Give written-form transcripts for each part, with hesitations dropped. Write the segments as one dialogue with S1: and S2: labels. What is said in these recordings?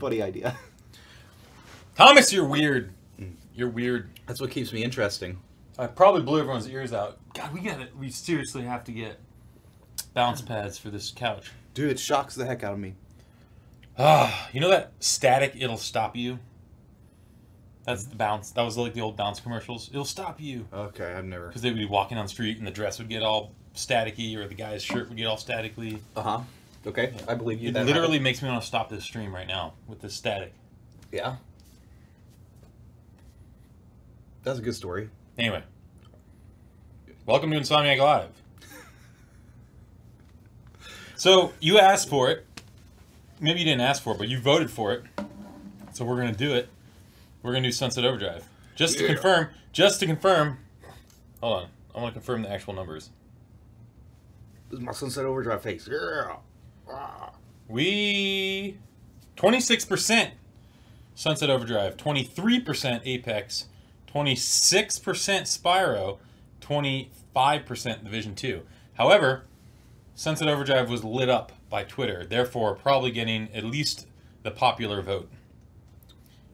S1: funny idea.
S2: Thomas, you're weird. You're weird.
S1: That's what keeps me interesting.
S2: I probably blew everyone's ears out. God, we seriously have to get bounce pads for this couch.
S1: Dude, it shocks the heck out of me.
S2: You know that static, it'll stop you? That's the bounce. That was like the old bounce commercials. It'll stop you.
S1: Okay, I've never.
S2: Because they would be walking down the street and the dress would get all staticky, or the guy's shirt would get all staticky.
S1: Uh-huh. Okay, yeah. I believe you.
S2: It literally makes me want to stop this stream right now with this static.
S1: Yeah. That's a good story.
S2: Anyway. Welcome to Insomniac Live. So, you asked for it. Maybe you didn't ask for it, but you voted for it. So we're going to do it. We're going to do Sunset Overdrive. Just to confirm. Hold on. I want to confirm the actual numbers.
S1: This is my Sunset Overdrive face. Yeah.
S2: 26% Sunset Overdrive, 23% Apex, 26% Spyro, 25% Division 2. However, Sunset Overdrive was lit up by Twitter, therefore probably getting at least the popular vote.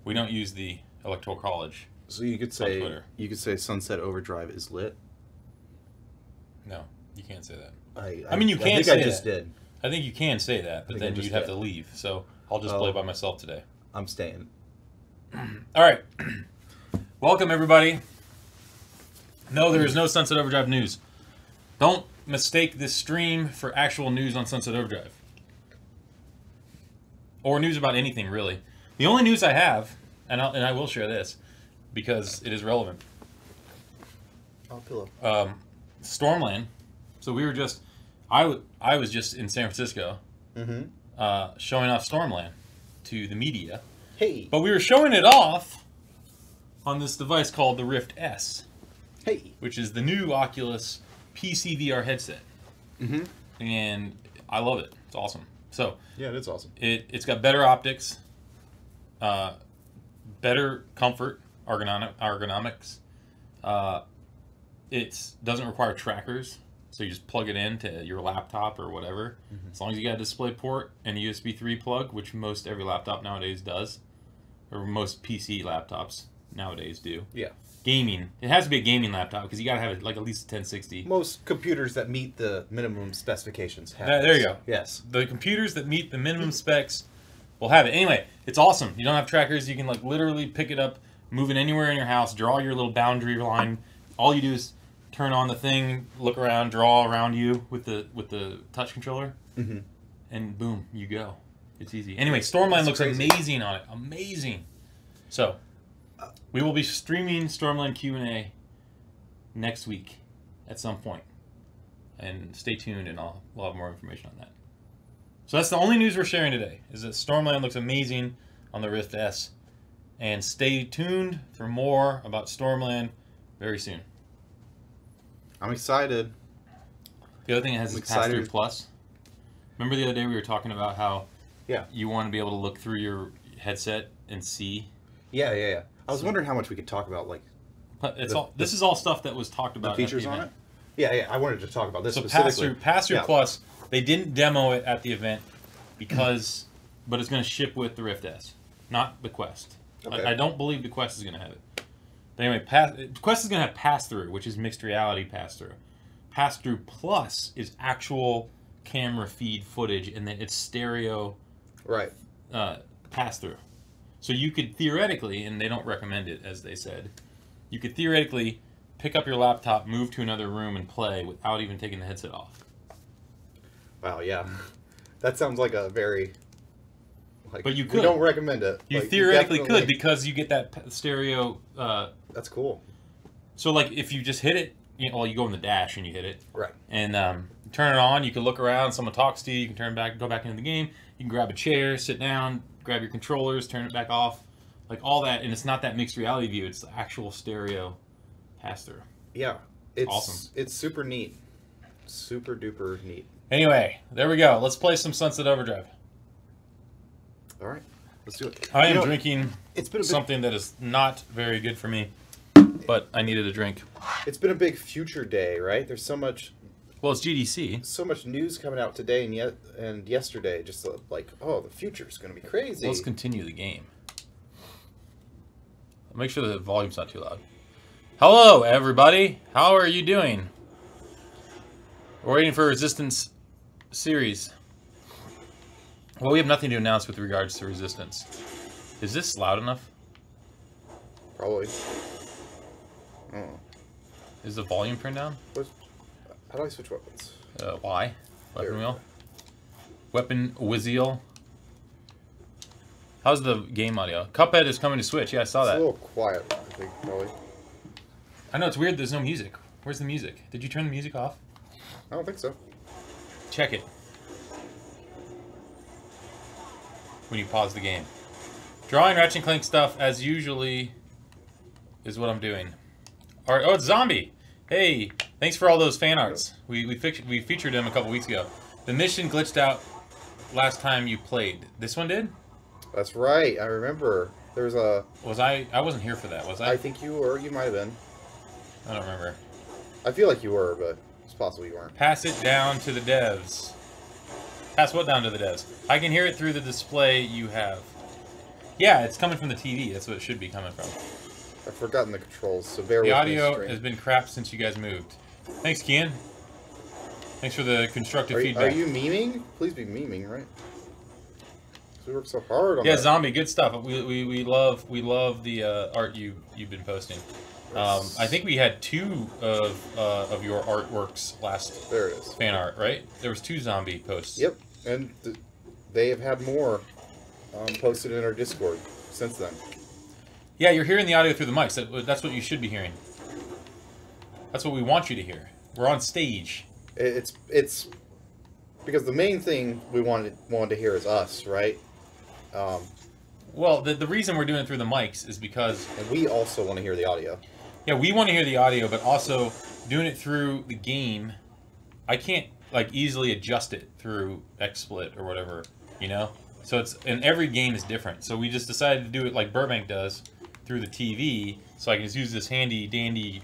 S2: We don't use the Electoral College.
S1: So you could say Sunset Overdrive is lit.
S2: No, you can't say that.
S1: I
S2: mean, you can say
S1: I just
S2: that.
S1: did.
S2: I think you can say that, but then you'd have to leave. So I'll just play by myself today.
S1: I'm staying.
S2: All right. Welcome, everybody. No, there is no Sunset Overdrive news. Don't mistake this stream for actual news on Sunset Overdrive. Or news about anything, really. The only news I have, and I will share this, because it is relevant.
S1: Oh, pillow.
S2: Stormland. So we were just... I was just in San Francisco showing off Stormland to the media.
S1: Hey.
S2: But we were showing it off on this device called the Rift S.
S1: Hey.
S2: Which is the new Oculus PC VR headset. And I love it. It's awesome. So
S1: yeah, it is awesome.
S2: It's got better optics, better comfort, ergonomics. It doesn't require trackers. So you just plug it into your laptop or whatever. As long as you got a display port and a USB 3 plug, which most every laptop nowadays does. Or most PC laptops nowadays do.
S1: Yeah.
S2: Gaming. It has to be a gaming laptop because you got to have like at least a 1060.
S1: Most computers that meet the minimum specifications have
S2: There you go.
S1: Yes.
S2: The computers that meet the minimum specs will have it. Anyway, it's awesome. You don't have trackers. You can like literally pick it up, move it anywhere in your house, draw your little boundary line. All you do is turn on the thing, look around, draw around you with the touch controller, and boom, you go. It's easy. Anyway, Stormland looks amazing on it. Amazing. So, we will be streaming Stormland Q&A next week at some point. And stay tuned and we'll have more information on that. So that's the only news we're sharing today, is that Stormland looks amazing on the Rift S. And stay tuned for more about Stormland very soon.
S1: I'm excited.
S2: The other thing it has is Pass-Through Plus. Remember the other day we were talking about how you want to be able to look through your headset and see?
S1: Yeah. I was wondering how much we could talk about, like...
S2: This is all stuff that was talked about.
S1: The features on it? Yeah. I wanted to talk about this
S2: specifically. Pass-Through Plus, they didn't demo it at the event because... but it's going to ship with the Rift S, not the Quest. Okay. I don't believe the Quest is going to have it. But anyway, Quest is going to have Pass-Through, which is mixed reality Pass-Through. Pass-Through Plus is actual camera feed footage, and then it's stereo Pass-Through. So you could theoretically, and they don't recommend it, as they said, you could theoretically pick up your laptop, move to another room, and play without even taking the headset off.
S1: Wow, yeah. That sounds like a very...
S2: but you could.
S1: We don't recommend it.
S2: You theoretically could, because you get that stereo...
S1: that's cool.
S2: So, like, if you just hit it, you go in the dash and you hit it.
S1: Right.
S2: And turn it on, you can look around, someone talks to you, you can turn back, go back into the game, you can grab a chair, sit down, grab your controllers, turn it back off, like all that, and it's not that mixed reality view, it's the actual stereo pass-through.
S1: Yeah. It's
S2: awesome.
S1: It's super neat. Super duper neat.
S2: Anyway, there we go. Let's play some Sunset Overdrive.
S1: All right. Let's do it.
S2: I am drinking something that is not very good for me, but I needed a drink.
S1: It's been a big future day, right? There's so much
S2: Well, it's GDC.
S1: So much news coming out today and yesterday. Just like, oh, the future's going to be crazy.
S2: Let's continue the game. Make sure the volume's not too loud. Hello, everybody. How are you doing? We're waiting for Resistance series. Well, we have nothing to announce with regards to Resistance. Is this loud enough?
S1: Probably. Oh.
S2: Is the volume turned down?
S1: How do I switch weapons?
S2: Y. Weapon wheel. Weapon wheel. How's the game audio? Cuphead is coming to Switch. Yeah, I saw that.
S1: It's a little quiet, I think, probably.
S2: I know, it's weird there's no music. Where's the music? Did you turn the music off?
S1: I don't think so.
S2: Check it. When you pause the game. Drawing Ratchet & Clank stuff, as usually, is what I'm doing. Alright, oh, it's Zombie! Hey, thanks for all those fan arts. We featured him a couple weeks ago. The mission glitched out last time you played. This one did?
S1: That's right, I remember. There was a...
S2: I wasn't here for that, was I?
S1: I think you were. You might have been.
S2: I don't remember.
S1: I feel like you were, but it's possible you weren't.
S2: Pass it down to the devs. Pass what down to the devs? I can hear it through the display you have. Yeah, it's coming from the TV. That's what it should be coming from.
S1: I've forgotten the controls, so bear with me.
S2: The audio has been crap since you guys moved. Thanks, Kian. Thanks for the constructive feedback.
S1: Are you memeing? Please be memeing, right? We worked so hard on
S2: that.
S1: that.
S2: Zombie, good stuff. We love the art you've been posting. I think we had 2 of your artworks last.
S1: There it is.
S2: Fan art, right? There was 2 zombie posts.
S1: Yep, and they have had more posted in our Discord since then.
S2: Yeah, you're hearing the audio through the mics. That's what you should be hearing. That's what we want you to hear. We're on stage.
S1: It's because the main thing we wanted to hear is us, right?
S2: Well, the reason we're doing it through the mics is because...
S1: And we also want to hear the audio.
S2: Yeah, we want to hear the audio, but also doing it through the game, I can't like easily adjust it through XSplit or whatever, you know? So and every game is different. So we just decided to do it like Burbank does through the TV, so I can just use this handy dandy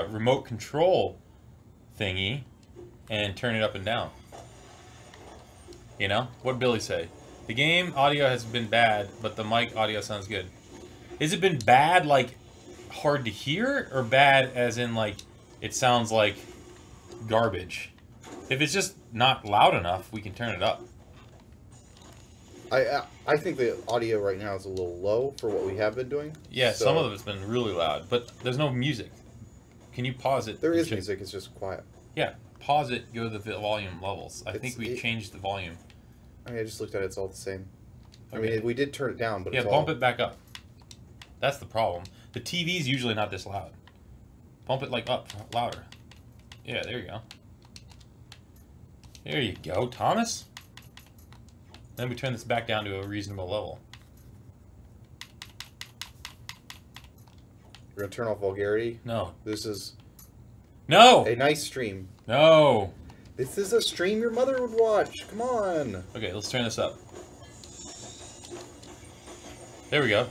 S2: remote control thingy and turn it up and down. You know? What'd Billy say? The game audio has been bad, but the mic audio sounds good. Has it been bad, like, hard to hear, or bad as in, like, it sounds like garbage? If it's just not loud enough, we can turn it up.
S1: I think the audio right now is a little low for what we have been doing.
S2: Yeah, so some of it's been really loud, but there's no music. Can you pause it?
S1: There is music, it's just quiet.
S2: Yeah, pause it, go to the volume levels. I think we changed the volume.
S1: I mean, I just looked at it, it's all the same.
S2: Okay.
S1: I mean, we did turn it down, but
S2: yeah,
S1: it's
S2: bump it back up. That's the problem. The TV's usually not this loud. Bump it, like, up louder. Yeah, there you go. There you go, Thomas. Then we turn this back down to a reasonable level.
S1: We're going to turn off vulgarity?
S2: No.
S1: This is...
S2: No!
S1: A nice stream.
S2: No!
S1: This is a stream your mother would watch. Come on.
S2: Okay, let's turn this up. There we go.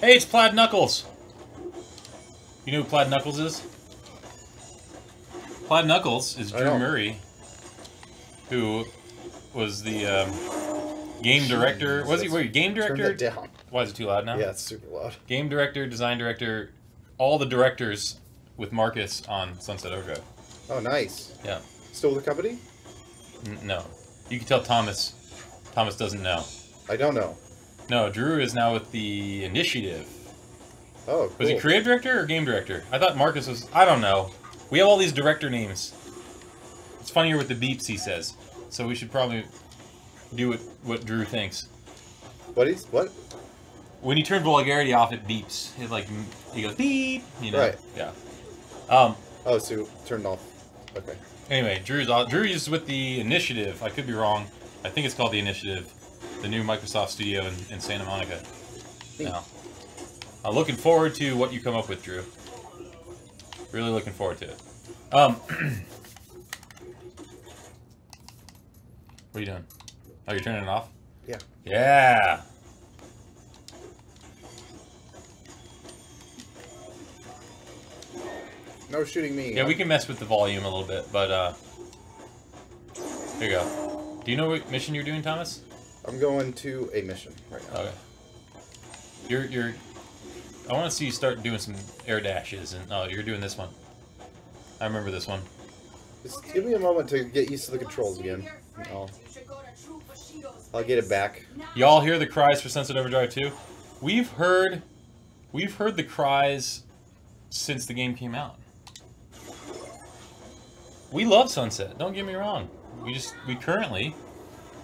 S2: Hey, it's Plaid Knuckles! You know who Plaid Knuckles is? Plaid Knuckles is Drew Murray, who was the game director. Was he? Wait, game director?
S1: Turn that down.
S2: Why is it too loud now?
S1: Yeah, it's super loud.
S2: Game director, design director, all the directors with Marcus on Sunset Overdrive.
S1: Oh, nice.
S2: Yeah.
S1: Still with the company?
S2: No. You can tell Thomas doesn't know.
S1: I don't know.
S2: No, Drew is now with the Initiative.
S1: Oh, cool.
S2: Was he creative director or game director? I thought Marcus was... I don't know. We have all these director names. It's funnier with the beeps, he says. So we should probably do what Drew thinks.
S1: What?
S2: When you turn vulgarity off, it beeps. It like... He goes, beep! You know?
S1: Right.
S2: Yeah.
S1: Oh, so turned off. Okay.
S2: Anyway, Drew is with the Initiative. I could be wrong. I think it's called the Initiative. The new Microsoft studio in Santa Monica. Now, I'm looking forward to what you come up with, Drew. Really looking forward to it. What are you doing? Oh, you're turning it off?
S1: Yeah.
S2: Yeah!
S1: No shooting me.
S2: Yeah, we can mess with the volume a little bit, but here you go. Do you know what mission you're doing, Thomas?
S1: I'm going to a mission right now.
S2: Okay. You're. I want to see you start doing some air dashes, and oh, you're doing this one. I remember this one.
S1: Just give me a moment to get used to the controls again. I'll get it back.
S2: Y'all hear the cries for Sunset Overdrive 2? We've heard the cries since the game came out. We love Sunset. Don't get me wrong. We currently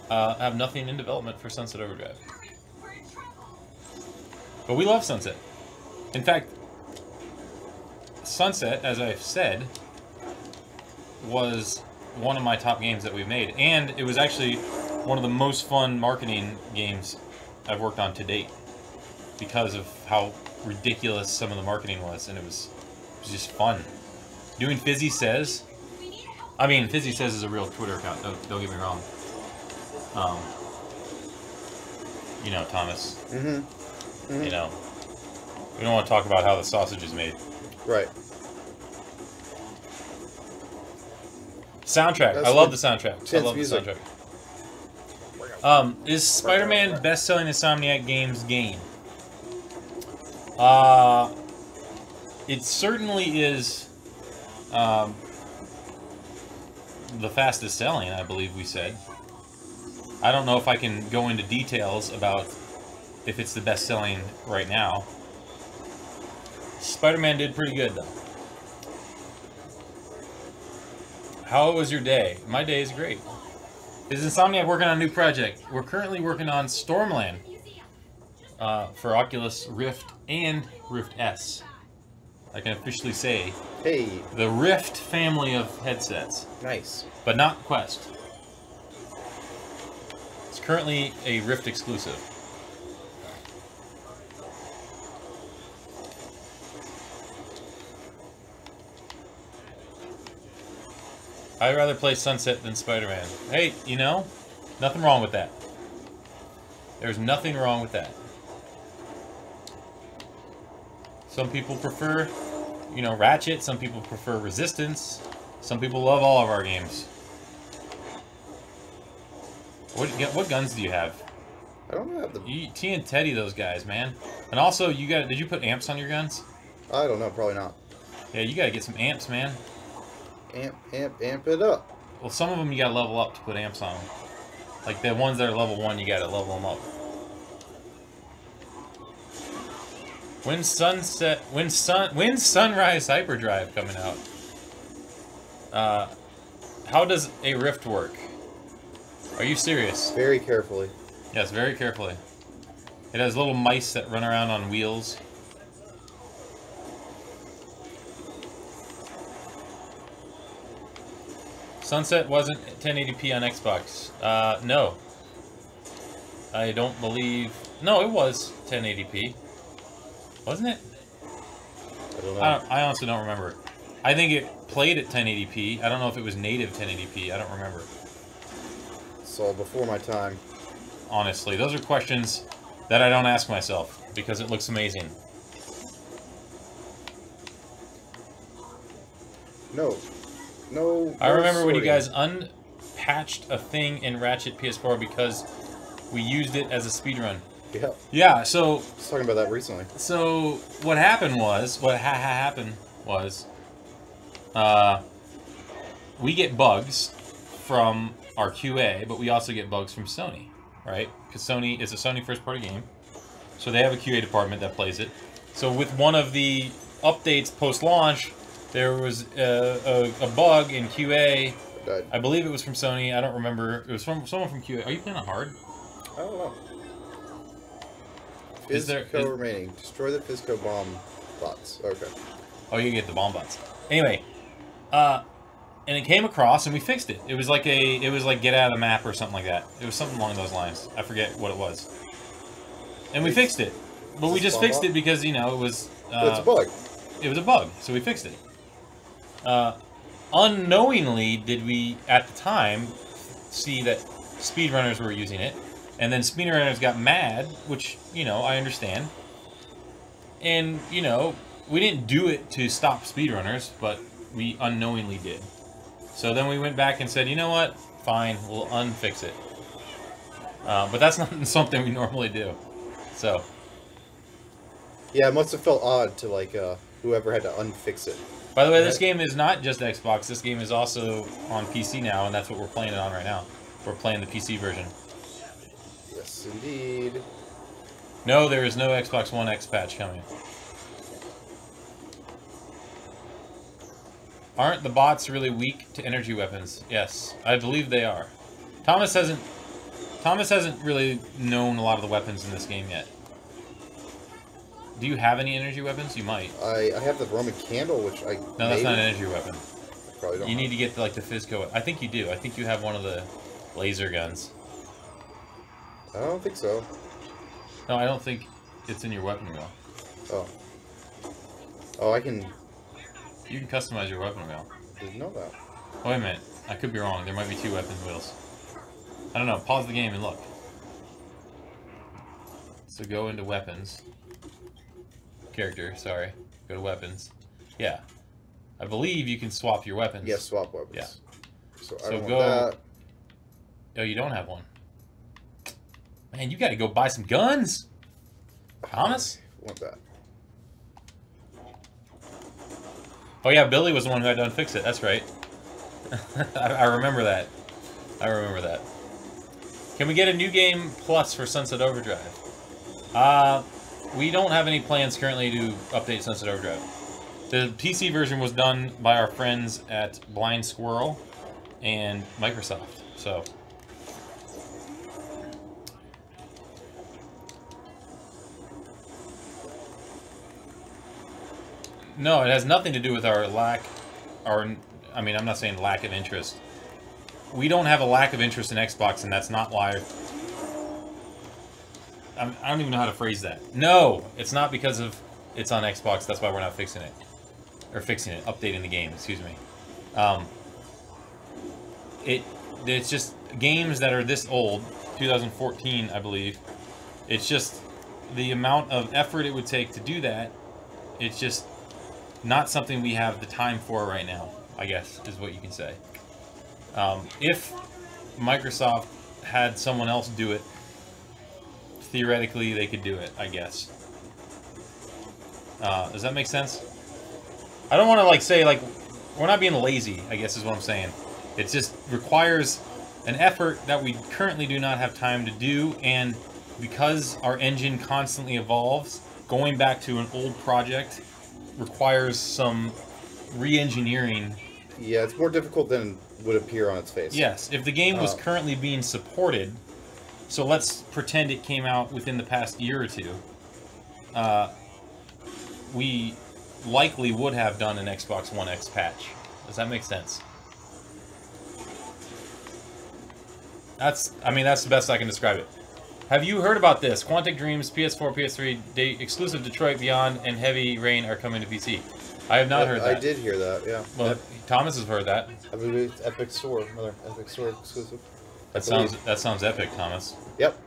S2: have nothing in development for Sunset Overdrive. But we love Sunset. In fact, Sunset, as I've said, was one of my top games that we've made. And it was actually one of the most fun marketing games I've worked on to date. Because of how ridiculous some of the marketing was. And it was just fun. Doing Fizzy Says. I mean, Fizzy Says is a real Twitter account. Don't get me wrong. You know, Thomas. Mm-hmm. You know. We don't want to talk about how the sausage is made.
S1: Right.
S2: Soundtrack. I love the soundtrack. I love
S1: music.
S2: the soundtrack. Is Spider-Man best-selling Insomniac Games game? It certainly is the fastest selling, I believe we said. I don't know if I can go into details about if it's the best-selling right now. Spider-Man did pretty good, though. How was your day? My day is great. Is Insomniac working on a new project? We're currently working on Stormland for Oculus Rift and Rift S. I can officially say,
S1: hey,
S2: the Rift family of headsets.
S1: Nice.
S2: But not Quest. It's currently a Rift exclusive. I'd rather play Sunset than Spider-Man. Hey, you know, nothing wrong with that. There's nothing wrong with that. Some people prefer, you know, Ratchet. Some people prefer Resistance. Some people love all of our games. What guns do you have?
S1: I don't have the...
S2: T and Teddy, those guys, man. And also, you got. Did you put amps on your guns?
S1: I don't know, probably not.
S2: Yeah, you gotta get some amps, man.
S1: Amp it up.
S2: Well, some of them you gotta level up to put amps on them. Like the ones that are level 1, you gotta level them up. When's Sunrise Hyperdrive coming out? How does a Rift work? Are you serious?
S1: Very carefully.
S2: Yes, very carefully. It has little mice that run around on wheels. Sunset wasn't 1080p on Xbox. No. I don't believe... No, it was 1080p. Wasn't it?
S1: I don't know.
S2: I honestly don't remember. I think it played at 1080p. I don't know if it was native 1080p. I don't remember.
S1: It's all before my time.
S2: Honestly, those are questions that I don't ask myself because it looks amazing.
S1: No.
S2: I remember when you guys unpatched a thing in Ratchet PS4 because we used it as a speedrun.
S1: Yeah.
S2: Yeah, so...
S1: I was talking about that recently.
S2: So, what happened was... we get bugs from our QA, but we also get bugs from Sony, right? Because Sony is a Sony first-party game. So they have a QA department that plays it. So with one of the updates post-launch, there was a bug in QA. I believe it was from Sony. I don't remember. It was from someone from QA. Are you playing on hard?
S1: I don't know. Fizco remaining. Destroy the Fizco bomb bots. Okay.
S2: Oh, you get the bomb bots. Anyway, and it came across and we fixed it. It was like get out of the map or something like that. It was something along those lines. I forget what it was. And we fixed it. But we just fixed it because, you know, it was...
S1: it's a bug.
S2: It was a bug, so we fixed it. Unknowingly did we, at the time, see that speedrunners were using it. And then speedrunners got mad, which, you know, I understand. And, you know, we didn't do it to stop speedrunners, but we unknowingly did. So then we went back and said, you know what? Fine, we'll unfix it. But that's not something we normally do. So.
S1: Yeah, it must have felt odd to like whoever had to unfix it.
S2: By the way, this game is not just Xbox. This game is also on PC now, and that's what we're playing it on right now. We're playing the PC version.
S1: Yes, indeed.
S2: No, there is no Xbox One X patch coming. Aren't the bots really weak to energy weapons? Yes, I believe they are. Thomas hasn't really known a lot of the weapons in this game yet. Do you have any energy weapons? You might.
S1: I have the Roman candle, which I
S2: No, that's not an energy weapon.
S1: I probably don't.
S2: You need to get like the Fizco. I think you do. I think you have one of the laser guns.
S1: I don't think so.
S2: No, I don't think it's in your weapon wheel.
S1: Oh. Oh, I can.
S2: You can customize your weapon wheel.
S1: Didn't know that.
S2: Oh, wait a minute. I could be wrong. There might be 2 weapon wheels. I don't know. Pause the game and look. So go into weapons. Character, sorry. Go to weapons. Yeah. I believe you can swap your weapons.
S1: Yes, swap weapons.
S2: Yeah.
S1: So I
S2: So
S1: don't
S2: go.
S1: want that.
S2: Oh, you don't have one. Man, you gotta go buy some guns. Thomas?
S1: I want that.
S2: Oh yeah, Billy was the one who had to unfix it. That's right. I remember that. I remember that. Can we get a new game plus for Sunset Overdrive? We don't have any plans currently to update Sunset Overdrive. The PC version was done by our friends at Blind Squirrel and Microsoft. So. No, it has nothing to do with our I mean, I'm not saying lack of interest. We don't have a lack of interest in Xbox, and that's not why... I don't even know how to phrase that. No! It's not because of it's on Xbox, that's why we're not fixing it. Or fixing it, updating the game, excuse me. It's just games that are this old, 2014, I believe. It's just the amount of effort it would take to do that, it's just not something we have the time for right now, I guess, is what you can say. If Microsoft had someone else do it, theoretically they could do it, I guess. Does that make sense? I don't want to like say like we're not being lazy, I guess is what I'm saying. It just requires an effort that we currently do not have time to do, and because our engine constantly evolves, going back to an old project requires some re-engineering.
S1: Yeah, it's more difficult than would appear on its face.
S2: Yes, if the game was currently being supported, so let's pretend it came out within the past year or two, we likely would have done an Xbox One X patch. Does that make sense? I mean, that's the best I can describe it. Have you heard about this? Quantic Dreams, PS4, PS3, exclusive Detroit Beyond, and Heavy Rain are coming to PC. I have not heard that.
S1: I did hear that, yeah.
S2: Well, Thomas has heard that.
S1: I believe it's Epic Store, another Epic Store exclusive.
S2: That sounds epic, Thomas.
S1: Yep.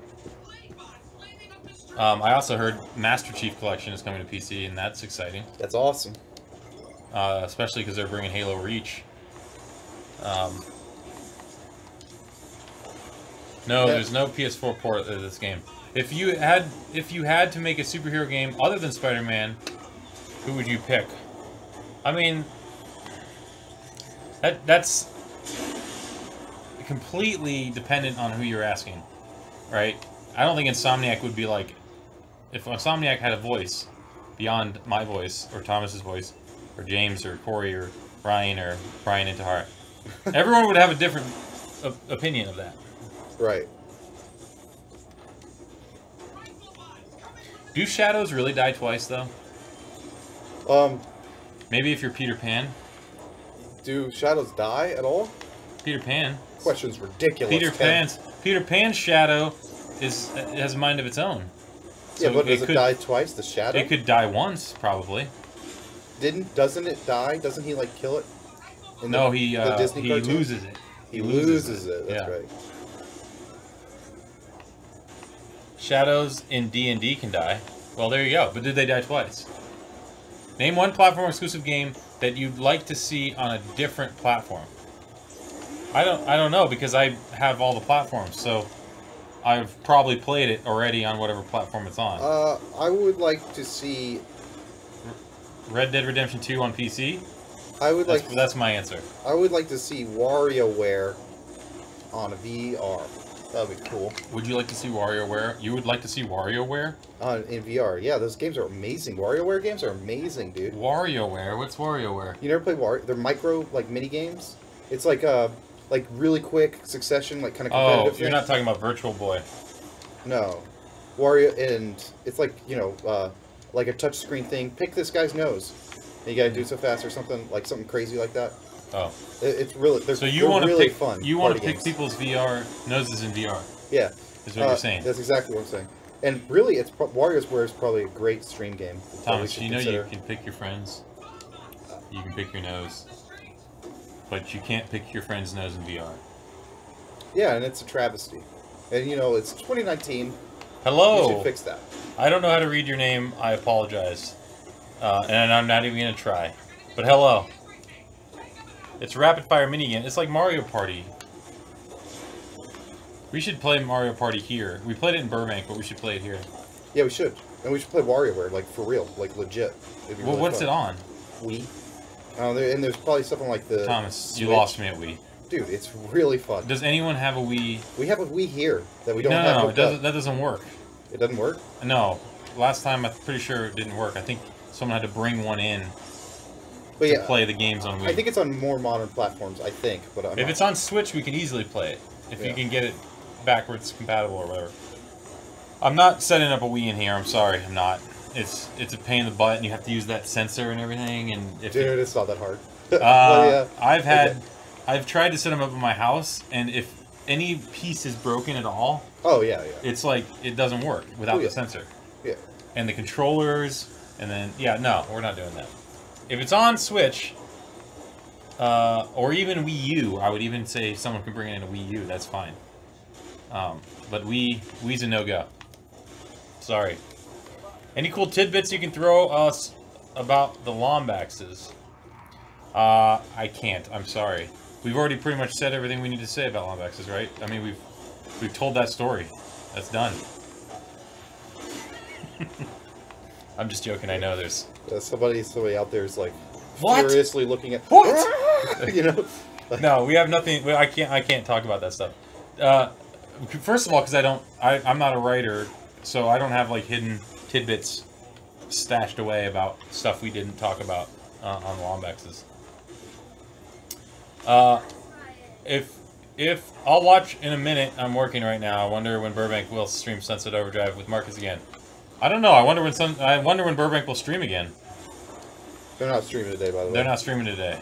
S2: I also heard Master Chief Collection is coming to PC, and that's exciting.
S1: That's awesome.
S2: Especially because they're bringing Halo Reach. No, there's no PS4 port of this game. If you had to make a superhero game other than Spider-Man, who would you pick? I mean, that's completely dependent on who you're asking, right? I don't think Insomniac would be like, if Insomniac had a voice beyond my voice, or Thomas's voice, or James, or Corey, or Ryan, or Brian Intihara, everyone would have a different opinion of that.
S1: Right.
S2: Do shadows really die twice, though? Maybe if you're Peter Pan.
S1: Do shadows die at all?
S2: Peter Pan.
S1: Question's ridiculous.
S2: Peter Pan's shadow has a mind of its own.
S1: So yeah, but does it die twice? The shadow?
S2: It could die once, probably.
S1: Doesn't it die? Doesn't he like kill it?
S2: No, he loses it.
S1: He loses it. That's right.
S2: Shadows in D&D can die. Well, there you go. But did they die twice? Name one platform exclusive game that you'd like to see on a different platform. I don't know, because I have all the platforms, so I've probably played it already on whatever platform it's on.
S1: I would like to see
S2: Red Dead Redemption 2 on PC. That's my answer.
S1: I would like to see WarioWare on a VR. That would be cool.
S2: Would you like to see WarioWare? You would like to see WarioWare?
S1: In VR, yeah. Those games are amazing. WarioWare games are amazing, dude.
S2: WarioWare? What's WarioWare?
S1: You never played Wario? They're micro, like, mini games. It's like really quick succession, like kind of competitive.
S2: Oh, you're not talking about Virtual Boy.
S1: No, Wario, and it's like, you know, like a touchscreen thing. Pick this guy's nose. And you gotta do so fast or something crazy like that.
S2: Oh.
S1: It's really
S2: so you want to
S1: really
S2: pick
S1: fun.
S2: You want to pick people's VR noses in VR.
S1: Yeah.
S2: Is what you're saying.
S1: That's exactly what I'm saying. And really, WarioWare is probably a great stream game.
S2: Thomas, you know you can pick your friends. You can pick your nose. But you can't pick your friend's nose in VR.
S1: Yeah, and it's a travesty. And, you know, it's 2019.
S2: Hello!
S1: You should fix that.
S2: I don't know how to read your name. I apologize. And I'm not even going to try. But hello. It's a rapid-fire minigame. It's like Mario Party. We should play Mario Party here. We played it in Burbank, but we should play it here.
S1: Yeah, we should. And we should play WarioWare, like, for real. Like, legit.
S2: Well, really what's fun. It on?
S1: Wii. And there's probably something like the
S2: Thomas,
S1: Switch.
S2: You lost me at Wii.
S1: Dude, it's really fun.
S2: Does anyone have a Wii?
S1: We have a Wii here that we don't have.
S2: No, that doesn't work.
S1: It doesn't work?
S2: No. Last time, I'm pretty sure it didn't work. I think someone had to bring one in to play the games on Wii.
S1: I think it's on more modern platforms, I think. But
S2: if it's on Switch, we can easily play it. If you can get it backwards compatible or whatever. I'm not setting up a Wii in here. I'm sorry. I'm not. It's a pain in the butt, and you have to use that sensor and everything. And
S1: dude, it's not that hard.
S2: I've tried to set them up in my house, and if any piece is broken at all, it's like it doesn't work without the sensor.
S1: Yeah.
S2: And the controllers, and then no, we're not doing that. If it's on Switch, or even Wii U, I would even say someone can bring it in a Wii U. That's fine. But Wii's a no-go. Sorry. Any cool tidbits you can throw us about the Lombaxes? I can't. I'm sorry. We've already pretty much said everything we need to say about Lombaxes, right? I mean, we've told that story. That's done. I'm just joking. I know there's
S1: somebody out there is like
S2: what?
S1: furiously looking at
S2: what?
S1: You know.
S2: No, we have nothing. I can't talk about that stuff. First of all, because I'm not a writer, so I don't have like hidden tidbits stashed away about stuff we didn't talk about on Lombaxes. If I'll watch in a minute, I'm working right now. I wonder when Burbank will stream Sunset Overdrive with Marcus again. I don't know. I wonder when Burbank will stream again.
S1: They're not streaming today, by the way.
S2: They're not streaming today.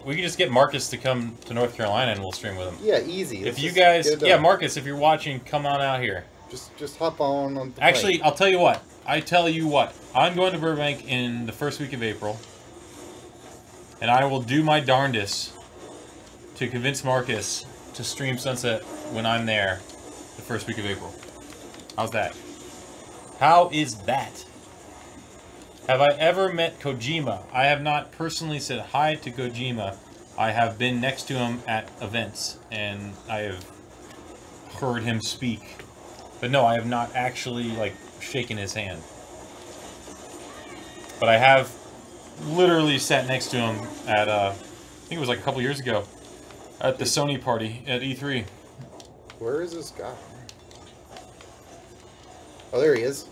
S2: We can just get Marcus to come to North Carolina and we'll stream with him.
S1: Yeah, easy.
S2: If you guys, Marcus, if you're watching, come on out here.
S1: Just hop on the
S2: Actually,
S1: plane.
S2: I'll tell you what. I'm going to Burbank in the first week of April. And I will do my darndest to convince Marcus to stream Sunset when I'm there the first week of April. How's that? How is that? Have I ever met Kojima? I have not personally said hi to Kojima. I have been next to him at events, and I have heard him speak. But no, I have not actually, like, shaken his hand. But I have literally sat next to him at, I think it was like a couple years ago, at the Sony party at E3.
S1: Where is this guy? Oh, there he is.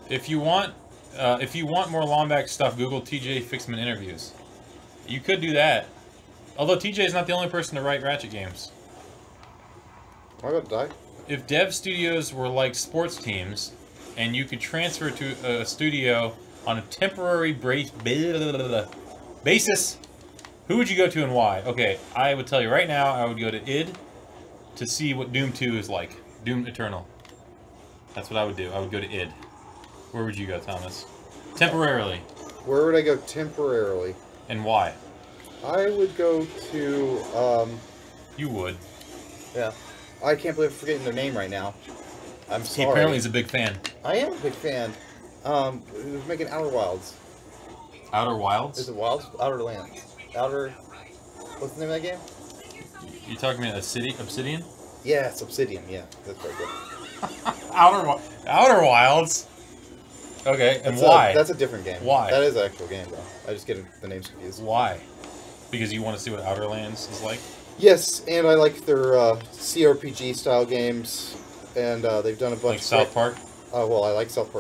S2: If you want more Lombax stuff, Google TJ Fixman interviews. You could do that. Although TJ is not the only person to write Ratchet games.
S1: Am I about to die?
S2: If dev studios were like sports teams, and you could transfer to a studio on a temporary basis, who would you go to and why? Okay, I would tell you right now, I would go to id to see what Doom 2 is like. Doom Eternal. That's what I would do. I would go to id. Where would you go, Thomas? Temporarily.
S1: Where would I go temporarily?
S2: And why?
S1: I would go to,
S2: You would.
S1: Yeah. I can't believe I'm forgetting their name right now. I'm sorry.
S2: He apparently is a big fan.
S1: I am a big fan. Who's making Outer Wilds?
S2: Outer Wilds?
S1: Is it Wilds? Outer Lands. Outer... What's the name of that game?
S2: You talking about Obsidian?
S1: Yeah, it's Obsidian. Yeah, that's very good.
S2: Outer Wilds? Okay, and
S1: That's
S2: why?
S1: That's a different game.
S2: Why?
S1: That is an actual game, though. I just get the names confused.
S2: Why? Because you want to see what Outer Lands is like?
S1: Yes, and I like their CRPG style games, and they've done a bunch.
S2: Like South Park?
S1: Well, I like the South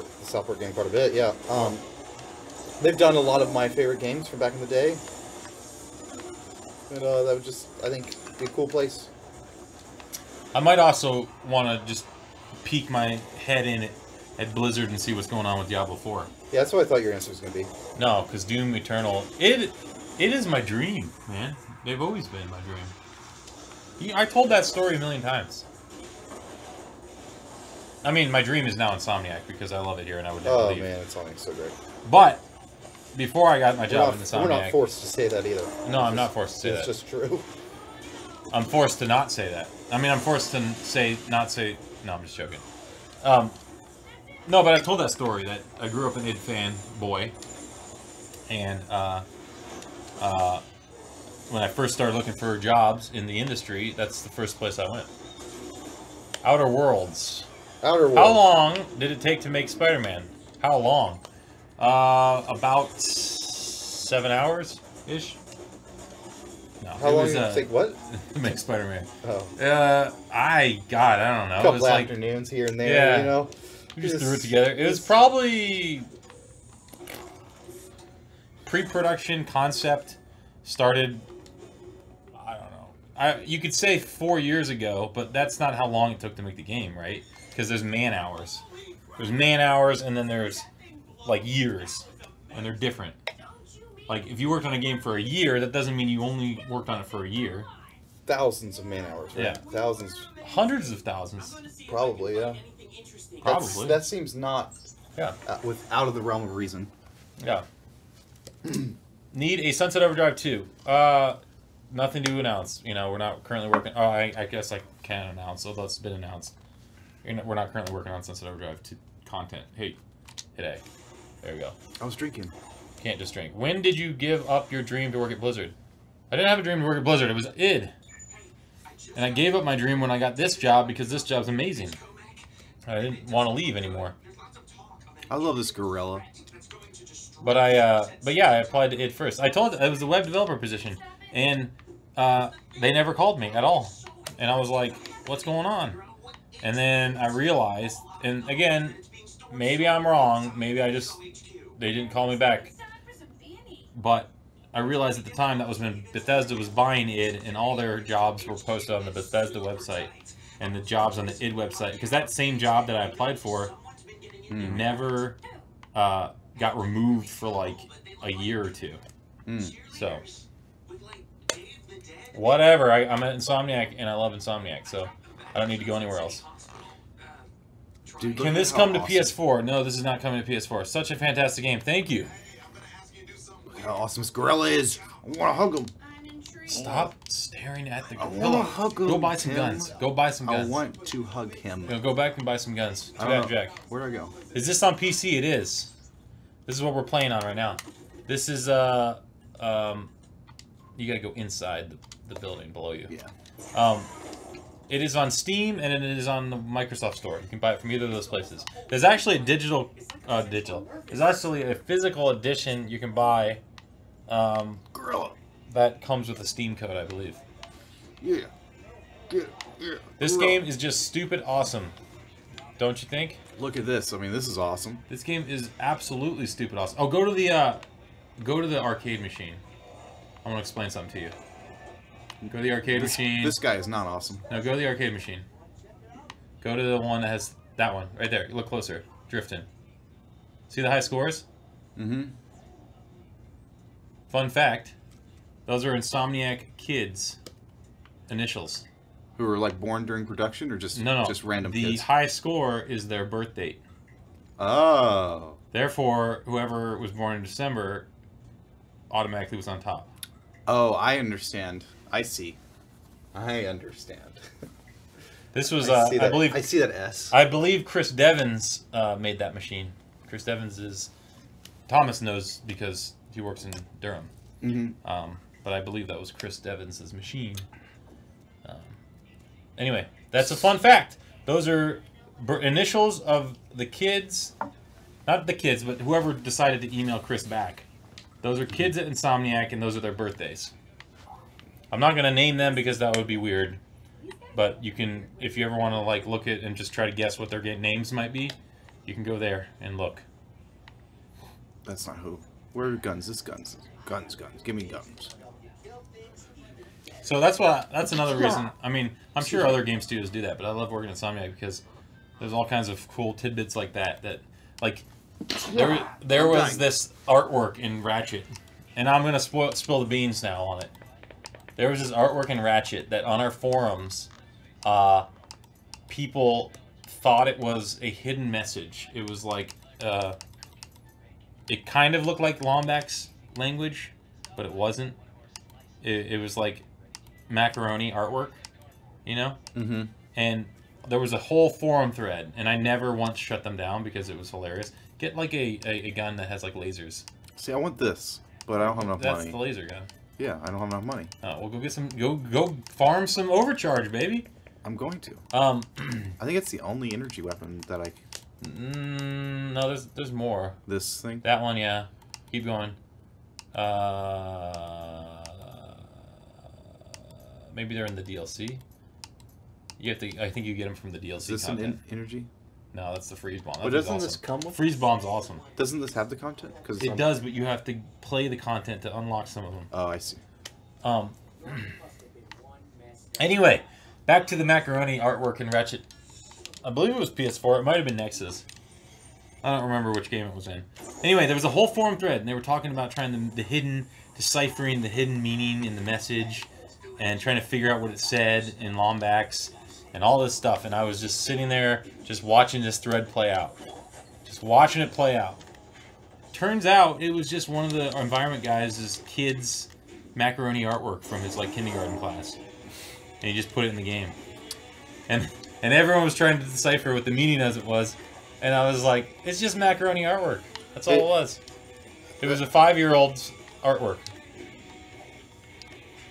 S1: Park game quite a bit. Yeah. They've done a lot of my favorite games from back in the day, and that would just, I think, be a cool place.
S2: I might also want to just peek my head in at Blizzard and see what's going on with Diablo 4.
S1: Yeah, that's what I thought your answer was going to be.
S2: No, because Doom Eternal, it is my dream, man. They've always been my dream. I told that story a million times. I mean, my dream is now Insomniac because I love it here and I would never leave.
S1: Oh man, Insomniac's so great.
S2: But before I got my job in Insomniac,
S1: we're not forced to say that either.
S2: No, I'm not forced to say that.
S1: It's just true.
S2: I'm forced to not say that. I mean, I'm forced to not say. No, I'm just joking. No, but I told that story that I grew up an id fan boy, and when I first started looking for jobs in the industry, that's the first place I went. Outer Worlds.
S1: Outer Worlds.
S2: How long did it take to make Spider-Man? How long? About 7 hours ish. No,
S1: How long did it take? What?
S2: To make Spider-Man.
S1: Oh.
S2: I don't know.
S1: A couple
S2: it was like
S1: afternoons here and there, you know.
S2: We just threw it together. It was probably pre-production concept started. I don't know. You could say 4 years ago, but that's not how long it took to make the game, right? Because there's man hours. There's man hours, and then there's like years, and they're different. Like if you worked on a game for a year, that doesn't mean you only worked on it for a year.
S1: Thousands of man hours, right?
S2: Yeah.
S1: Thousands.
S2: Hundreds of thousands.
S1: Probably, yeah.
S2: Probably.
S1: That seems not out of the realm of reason.
S2: Yeah. Need a Sunset Overdrive 2. Nothing to announce. You know, we're not currently working. Oh, I guess I can announce, although it's been announced. We're not currently working on Sunset Overdrive 2 content. Hey, today. There we go.
S1: I was drinking.
S2: Can't just drink. When did you give up your dream to work at Blizzard? I didn't have a dream to work at Blizzard. It was id. And I gave up my dream when I got this job because this job's amazing. I didn't want to leave anymore.
S1: I love this gorilla.
S2: But yeah, I applied to id first. I told it was the web developer position, and they never called me at all. And I was like, "What's going on?" And then I realized, and again, maybe I'm wrong. Maybe they didn't call me back. But I realized at the time that was when Bethesda was buying id, and all their jobs were posted on the Bethesda website. And the jobs on the id website, because that same job that I applied for never got removed for like a year or two. So whatever, I'm at Insomniac and I love Insomniac, so I don't need to go anywhere else. Dude, can this come to PS4? No, this is not coming to PS4. Such a fantastic game. Thank you.
S1: Look how awesome this gorilla is. I want to hug him.
S2: Stop staring at the gorilla.
S1: I want to hug him.
S2: Go buy some guns. Go buy some guns.
S1: I want to hug him.
S2: Go back and buy some guns. Too bad, Jack.
S1: Where'd I go?
S2: Is this on PC? It is. This is what we're playing on right now. This is, you gotta go inside the building below you.
S1: Yeah.
S2: It is on Steam and it is on the Microsoft Store. You can buy it from either of those places. There's actually a There's actually a physical edition you can buy.
S1: Gorilla.
S2: That comes with a Steam code, I believe.
S1: Yeah.
S2: This game is just stupid awesome. Don't you think?
S1: Look at this. I mean, this is awesome.
S2: This game is absolutely stupid awesome. Oh, go to the arcade machine. I want to explain something to you. Go to the arcade machine.
S1: This guy is not awesome.
S2: No, go to the arcade machine. Go to the one that has that one right there. Look closer. Drifting. See the high scores?
S1: Mm-hmm.
S2: Fun fact. Those are Insomniac kids' initials.
S1: Who were like born during production, or just just random kids?
S2: The high score is their birth date.
S1: Oh.
S2: Therefore, whoever was born in December automatically was on top.
S1: Oh, I understand. I see. I understand.
S2: This was,
S1: I see that.
S2: I believe,
S1: I see that S.
S2: I believe Chris Devins made that machine. Chris Devins is, Thomas knows because he works in Durham.
S1: Mm-hmm.
S2: But I believe that was Chris Devins' machine. Anyway, that's a fun fact. Those are initials of the kids, not the kids, but whoever decided to email Chris back. Those are kids at Insomniac, and those are their birthdays. I'm not going to name them because that would be weird. But you can, if you ever want to like look at and just try to guess what their names might be, you can go there and look.
S1: That's not who. Where are guns? It's guns. Guns. Give me guns.
S2: So that's another reason. I mean, I'm sure other game studios do that, but I love working at Insomniac because there's all kinds of cool tidbits like that. That like there was this artwork in Ratchet, and I'm gonna spill the beans now on it. There was this artwork in Ratchet that on our forums, people thought it was a hidden message. It was like it kind of looked like Lombak's language, but it wasn't. It was like macaroni artwork, you know? Mm-hmm. And there was a whole forum thread, and I never once shut them down because it was hilarious. Get like a gun that has like lasers.
S1: See, I want this, but I don't have enough money.
S2: That's the laser gun.
S1: Yeah, I don't have enough money.
S2: We'll go get some. Go farm some overcharge, baby.
S1: I'm going to. I think it's the only energy weapon that I.
S2: No, there's more.
S1: This thing.
S2: That one, yeah. Keep going. Maybe they're in the DLC. You have to. I think you get them from the DLC.
S1: Is this
S2: content.
S1: an energy?
S2: No, that's the freeze bomb.
S1: But doesn't this come with?
S2: Freeze bomb's awesome.
S1: Doesn't this have the content? Because
S2: it does, but you have to play the content to unlock some of them.
S1: Oh, I see.
S2: Anyway, back to the macaroni artwork in Ratchet. I believe it was PS4. It might have been Nexus. I don't remember which game it was in. Anyway, there was a whole forum thread, and they were talking about trying deciphering the hidden meaning in the message, and trying to figure out what it said in Lombax, and all this stuff. And I was just sitting there, just watching this thread play out. Just watching it play out. Turns out, it was just one of the environment guys' kids' macaroni artwork from his like kindergarten class. And he just put it in the game. And everyone was trying to decipher what the meaning as it was. And I was like, it's just macaroni artwork. That's all it was. It was a 5-year-old's artwork.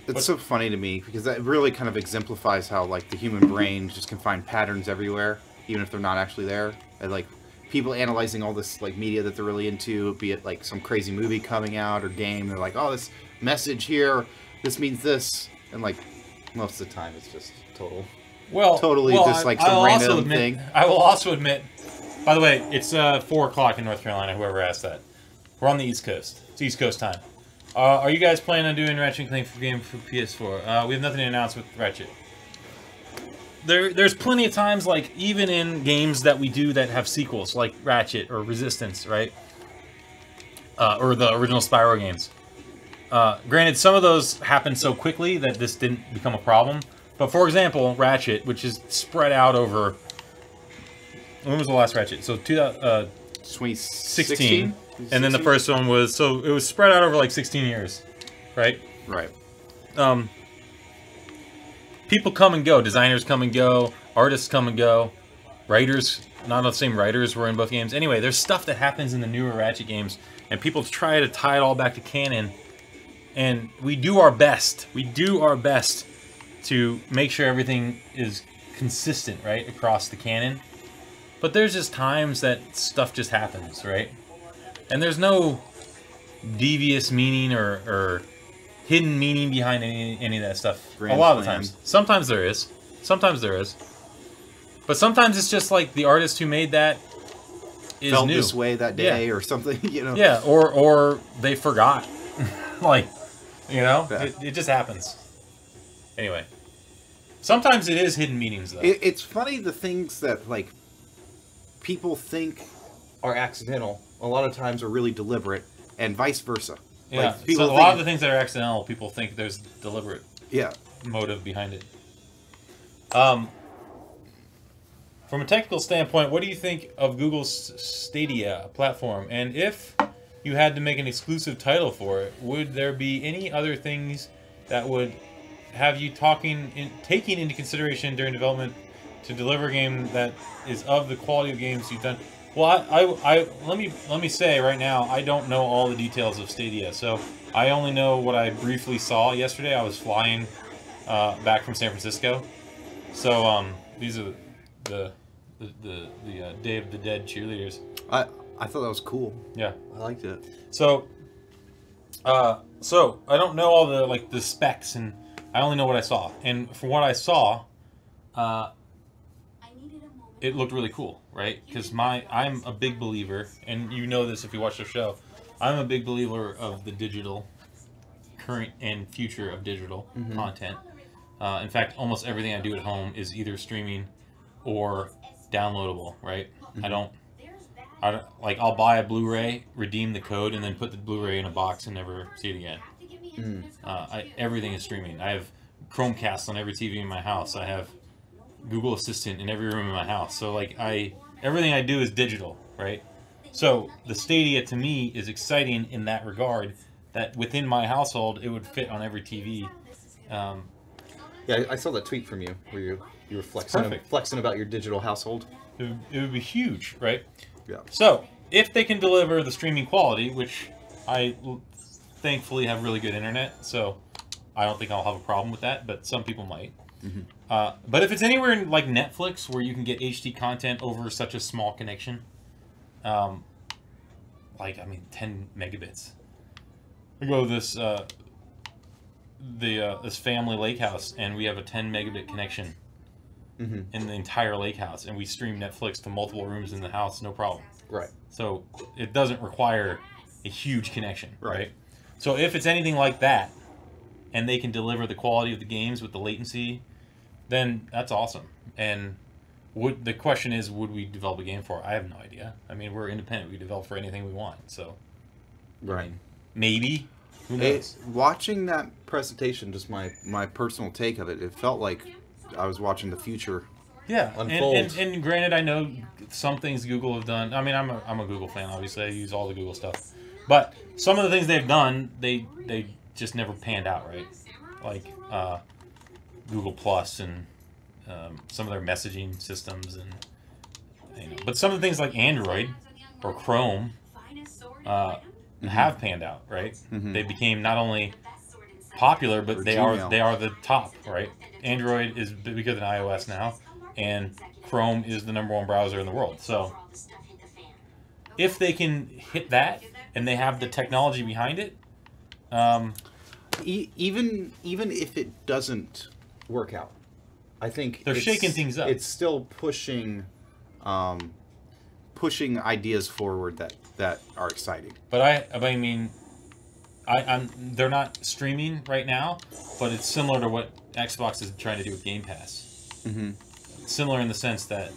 S1: It's so funny to me because that really kind of exemplifies how like the human brain just can find patterns everywhere, even if they're not actually there. And like people analyzing all this like media that they're really into, be it like some crazy movie coming out or game, they're like, oh, this message here, this means this, and like most of the time it's just totally just like some random thing.
S2: I will also admit, by the way, it's 4 o'clock in North Carolina. Whoever asked that, we're on the East Coast. It's East Coast time. Are you guys planning on doing Ratchet & Clank for game for PS4? We have nothing to announce with Ratchet. There's plenty of times, like, even in games that we do that have sequels, like Ratchet or Resistance, right? Or the original Spyro games. Granted, some of those happened so quickly that this didn't become a problem. But for example, Ratchet, which is spread out over... When was the last Ratchet? So, 2016. And then the first one was, so it was spread out over like 16 years, right?
S1: Right.
S2: People come and go. Designers come and go. Artists come and go. Writers, not the same writers were in both games. Anyway, there's stuff that happens in the newer Ratchet games, and people try to tie it all back to canon. And we do our best. We do our best to make sure everything is consistent, right, across the canon. But there's just times that stuff just happens, right? And there's no devious meaning or hidden meaning behind any of that stuff. A lot of the times. Sometimes there is. Sometimes there is. But sometimes it's just like the artist who made that is
S1: felt
S2: new.
S1: This way that day or something, you know?
S2: Yeah, or they forgot. Like, you know? Yeah. It just happens. Anyway. Sometimes it is hidden meanings, though.
S1: It's funny the things that, like, people think are accidental, a lot of times are really deliberate, and vice versa.
S2: Yeah,
S1: like,
S2: so a lot of the things that are accidental, people think there's deliberate motive behind it. From a technical standpoint, what do you think of Google's Stadia platform? And if you had to make an exclusive title for it, would there be any other things that would have you taking into consideration during development to deliver a game that is of the quality of games you've done. Well, I let me say right now, I don't know all the details of Stadia, so I only know what I briefly saw yesterday. I was flying back from San Francisco, so these are the Day of the Dead cheerleaders.
S1: I thought that was cool.
S2: Yeah,
S1: I liked it.
S2: So I don't know all the specs, and I only know what I saw. And from what I saw, it looked really cool, right? Because I'm a big believer, and you know this if you watch the show. I'm a big believer of the digital, current and future of digital content. In fact, almost everything I do at home is either streaming or downloadable, right? I'll buy a Blu-ray, redeem the code, and then put the Blu-ray in a box and never see it again. Everything is streaming. I have Chromecast on every TV in my house. I have Google Assistant in every room in my house. So everything I do is digital, right? So the Stadia to me is exciting in that regard, that within my household it would fit on every TV.
S1: Yeah, I saw that tweet from you where you were flexing about your digital household.
S2: It would be huge, right?
S1: Yeah.
S2: So if they can deliver the streaming quality, which I thankfully have really good internet, so I don't think I'll have a problem with that, but some people might. But if it's anywhere in like Netflix where you can get HD content over such a small connection, 10 megabits. I go to this this family lake house, and we have a 10 megabit connection in the entire lake house, and we stream Netflix to multiple rooms in the house, no problem.
S1: Right.
S2: So it doesn't require a huge connection, right? So if it's anything like that, and they can deliver the quality of the games with the latency, then that's awesome. And the question is, would we develop a game for it? I have no idea. I mean, we're independent. We develop for anything we want. So,
S1: right.
S2: I mean, maybe. Who knows?
S1: Watching that presentation, just my personal take of it, it felt like I was watching the future.
S2: Yeah,
S1: unfold.
S2: And granted, I know some things Google have done. I mean, I'm a Google fan. Obviously, I use all the Google stuff. But some of the things they've done, they just never panned out, right? Like Google Plus and some of their messaging systems, and but some of the things like Android or Chrome have panned out, right? They became not only popular, but they are the top, right? Android is bigger than iOS now, and Chrome is the #1 browser in the world. So if they can hit that, and they have the technology behind it,
S1: even if it doesn't work out, I think
S2: they're shaking things up.
S1: It's still pushing ideas forward that are exciting.
S2: But I mean, they're not streaming right now, but it's similar to what Xbox is trying to do with Game Pass. Similar in the sense that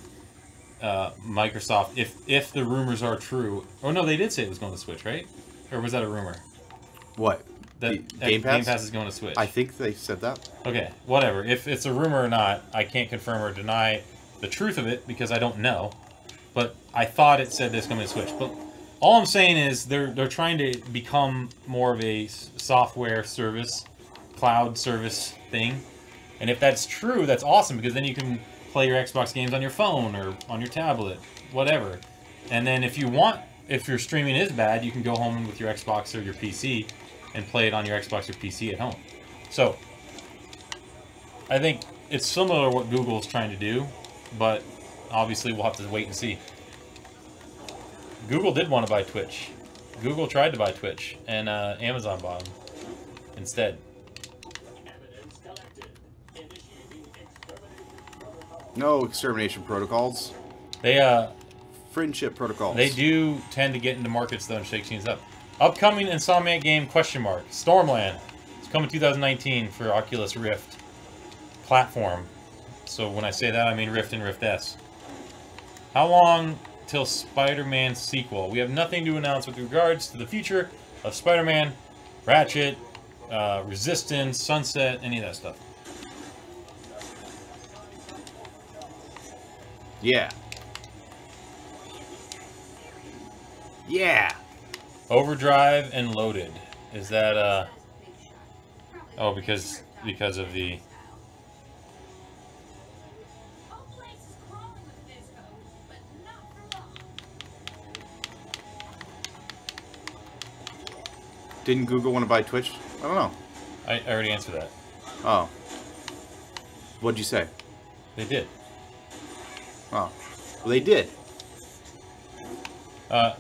S2: Microsoft, if the rumors are true, oh no, they did say it was going to Switch, right? Or was that a rumor?
S1: What?
S2: That
S1: Game Pass?
S2: Game Pass is going to Switch.
S1: I think they said that.
S2: Okay, whatever. If it's a rumor or not, I can't confirm or deny the truth of it because I don't know. But I thought it said it's coming to Switch. But all I'm saying is they're trying to become more of a software service, cloud service thing. And if that's true, that's awesome because then you can play your Xbox games on your phone or on your tablet, whatever. And then if your streaming is bad, you can go home with your Xbox or your PC and play it on your Xbox or PC at home. So I think it's similar to what Google's trying to do, but obviously we'll have to wait and see. Google did want to buy Twitch. Google tried to buy Twitch, and Amazon bought them instead.
S1: No extermination protocols. Friendship protocols.
S2: They do tend to get into markets though and shake things up. Upcoming Insomniac game ? Stormland. It's coming 2019 for Oculus Rift platform. So when I say that, I mean Rift and Rift S. How long till Spider-Man sequel? We have nothing to announce with regards to the future of Spider-Man, Ratchet, Resistance, Sunset, any of that stuff.
S1: Yeah. Yeah.
S2: Overdrive and Loaded. Is that oh, because of the
S1: Didn't Google want to buy Twitch? I don't know.
S2: I already answered that.
S1: Oh. What'd you say?
S2: They did.
S1: Oh. Well, they did.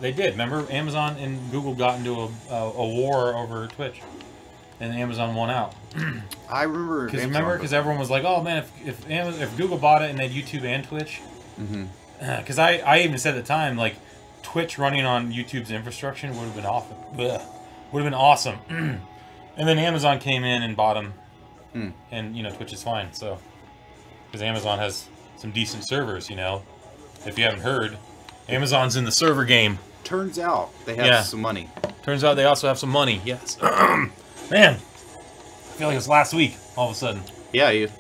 S2: They did. Remember, Amazon and Google got into a war over Twitch, and Amazon won out.
S1: I remember.
S2: Because everyone was like, "Oh man, if Google bought it and they had YouTube and Twitch," because I even said at the time, like, Twitch running on YouTube's infrastructure would have been awesome. Would have been awesome. And then Amazon came in and bought them, and you know, Twitch is fine. So, because Amazon has some decent servers, you know, if you haven't heard. Amazon's in the server game.
S1: Turns out they have some money.
S2: Turns out they also have some money. Yes. Man, I feel like it was last week. All of a sudden.
S1: Yeah, you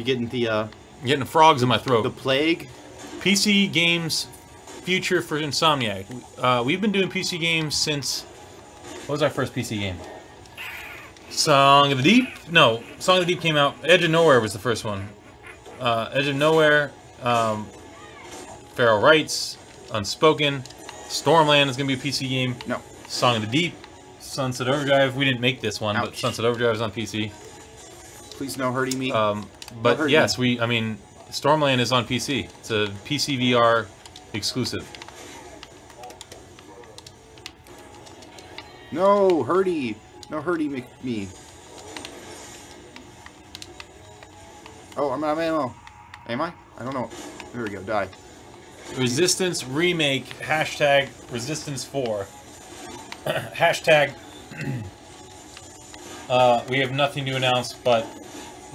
S1: getting the
S2: getting the frogs in my throat.
S1: The plague.
S2: PC games future for Insomniac. We've been doing PC games since. What was our first PC game? Song of the Deep? No, Song of the Deep came out. Edge of Nowhere was the first one. Edge of Nowhere. Feral Rights. Unspoken. Stormland is going to be a PC game.
S1: No.
S2: Song of the Deep. Sunset Overdrive. We didn't make this one, but Sunset Overdrive is on PC.
S1: Please no hurting me.
S2: But no yes, me. I mean, Stormland is on PC. It's a PC VR exclusive.
S1: No, hurty. No hurty me. Oh, I'm out of ammo. Am I? I don't know. There we go. Die.
S2: Resistance remake hashtag Resistance 4 hashtag we have nothing to announce, but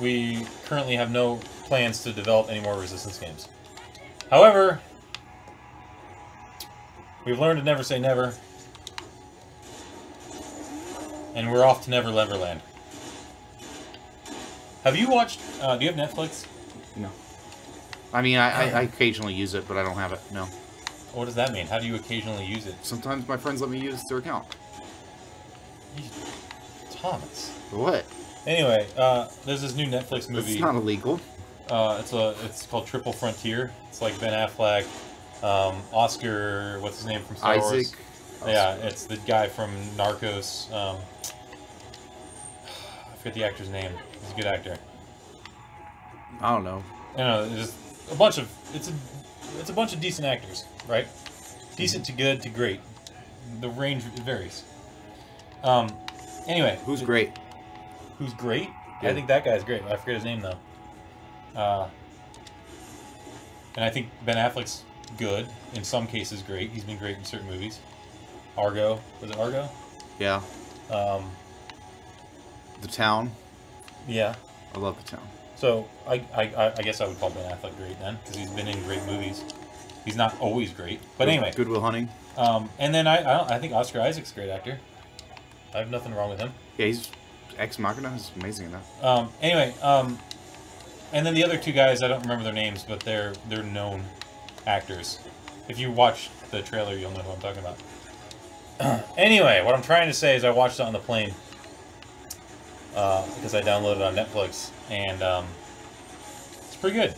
S2: we currently have no plans to develop any more Resistance games. However, we've learned to never say never, and we're off to Never Neverland. Have you watched do you have Netflix?
S1: No. I mean, I occasionally use it, but I don't have it, no.
S2: What does that mean? How do you occasionally use it?
S1: Sometimes my friends let me use their account.
S2: Thomas.
S1: What?
S2: Anyway, there's this new Netflix movie.
S1: It's not illegal.
S2: It's called Triple Frontier. It's like Ben Affleck, Oscar, what's his name from Star Wars?
S1: Isaac.
S2: Yeah, it's the guy from Narcos. I forget the actor's name. He's a good actor.
S1: I don't know.
S2: You know, there's a bunch of it's a bunch of decent actors, right? Decent to good to great. The range varies. Anyway,
S1: who's great?
S2: Who's great?
S1: Yeah.
S2: I think that guy's great. I forget his name though. And I think Ben Affleck's good. In some cases, great. He's been great in certain movies. Argo. Was it Argo?
S1: Yeah. The Town.
S2: Yeah.
S1: I love The Town.
S2: So I guess I would call Ben Affleck great then, because he's been in great movies. He's not always great, but anyway.
S1: Good Will Hunting.
S2: And then I think Oscar Isaac's a great actor. I have nothing wrong with him.
S1: Yeah, he's Ex Machina is amazing in that.
S2: Anyway, and then the other two guys, I don't remember their names, but they're known actors. If you watch the trailer, you'll know who I'm talking about. Anyway, what I'm trying to say is I watched it on the plane because I downloaded it on Netflix, and it's pretty good.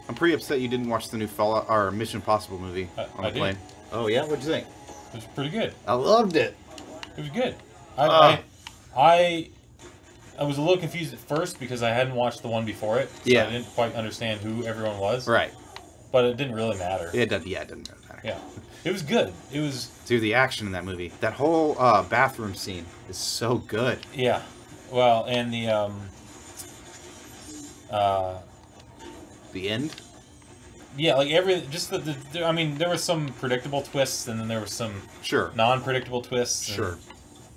S1: I'm pretty upset you didn't watch the new Fallout or Mission Impossible movie on the plane. Oh yeah, what'd you think?
S2: It was pretty good.
S1: I loved it.
S2: It was good. I was a little confused at first because I hadn't watched the one before it, so I didn't quite understand who everyone was.
S1: Right.
S2: But it didn't really matter.
S1: It didn't matter.
S2: Yeah. It was good. It was...
S1: Dude, the action in that movie. That whole bathroom scene is so good.
S2: Yeah. Well, and the
S1: end?
S2: Yeah, like I mean, there were some predictable twists, and then there were some non-predictable twists.
S1: Sure.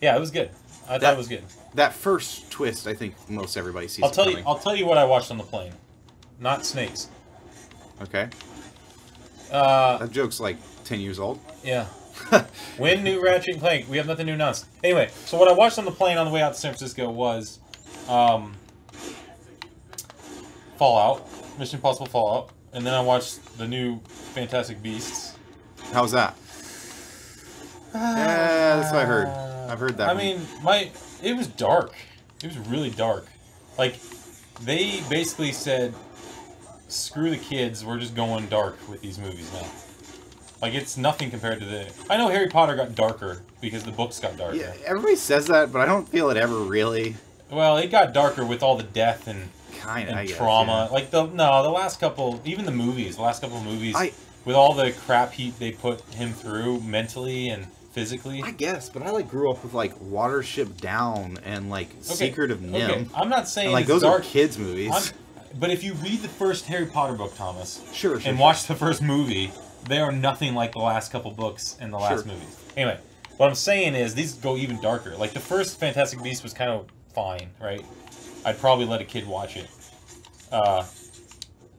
S2: Yeah, it was good. I thought it was good.
S1: That first twist, I think most everybody sees.
S2: I'll tell you what I watched on the plane. Not snakes.
S1: Okay. That joke's like 10 years old.
S2: Yeah. When new Ratchet and Clank. We have nothing to announce. Anyway, so what I watched on the plane on the way out to San Francisco was Fallout. Mission Impossible Fallout. And then I watched the new Fantastic Beasts.
S1: How's that? Yeah, that's what I heard. I've heard that.
S2: I mean, it was dark. It was really dark. Like, they basically said, screw the kids, we're just going dark with these movies now. Like, it's nothing compared to the... I know Harry Potter got darker because the books got darker.
S1: Yeah, everybody says that, but I don't feel it ever really.
S2: Well, it got darker with all the death and
S1: I guess,
S2: trauma.
S1: yeah.
S2: Like, the last couple... Even the last couple of movies, with all the crap they put him through mentally and physically.
S1: I guess, but I, like, grew up with, like, Watership Down and, like, Secret of Nim.
S2: Okay. I'm not saying
S1: and, like,
S2: it's
S1: those
S2: dark.
S1: are kids' movies.
S2: But if you read the first Harry Potter book, Thomas,
S1: Sure,
S2: and watch the first movie, they are nothing like the last couple books and the last movies. Anyway, what I'm saying is these go even darker. Like, the first Fantastic Beasts was kind of fine, right? I'd probably let a kid watch it.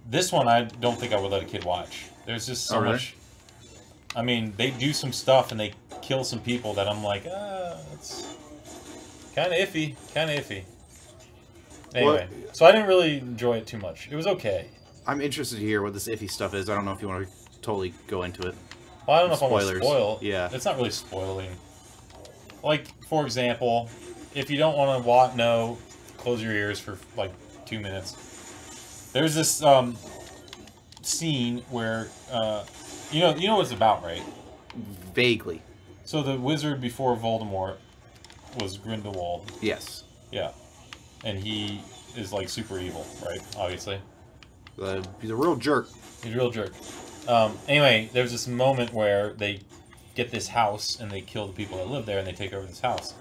S2: This one, I don't think I would let a kid watch. There's just so much... I mean, they do some stuff and they kill some people that I'm like, it's kind of iffy. Kind of iffy. Anyway, so I didn't really enjoy it too much. It was okay.
S1: I'm interested to hear what this iffy stuff is. I don't know if you want to totally go into it.
S2: Well, I don't know if I want to spoil.
S1: Yeah.
S2: It's not really spoiling. Like, for example, if you don't want to know, close your ears for like 2 minutes. There's this scene where you know what it's about, right?
S1: Vaguely.
S2: So the wizard before Voldemort was Grindelwald.
S1: Yes.
S2: Yeah. And he is like super evil, right? Obviously.
S1: He's a real jerk.
S2: He's a real jerk. Anyway, there's this moment where they get this house and they kill the people that live there and they take over this house.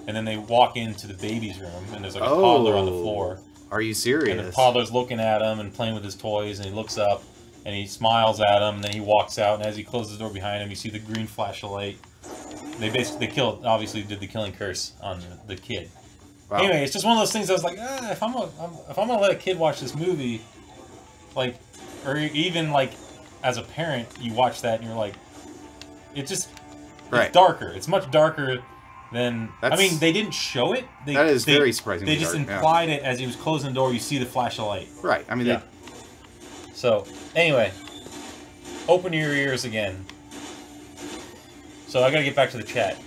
S2: And then they walk into the baby's room and there's like a toddler on the floor.
S1: Are you serious?
S2: And the toddler's looking at him and playing with his toys and he looks up and he smiles at him and then he walks out and as he closes the door behind him you see the green flash of light. They killed, obviously did the killing curse on the kid. Wow. Anyway, it's just one of those things I was like, if I'm gonna let a kid watch this movie, like, or even like as a parent, you watch that and you're like, it's darker. It's much darker than. I mean, they didn't show it.
S1: That is very surprising.
S2: They just implied it as he was closing the door. You see the flash of light.
S1: Right. I mean,
S2: So anyway, open your ears again. So I gotta get back to the chat.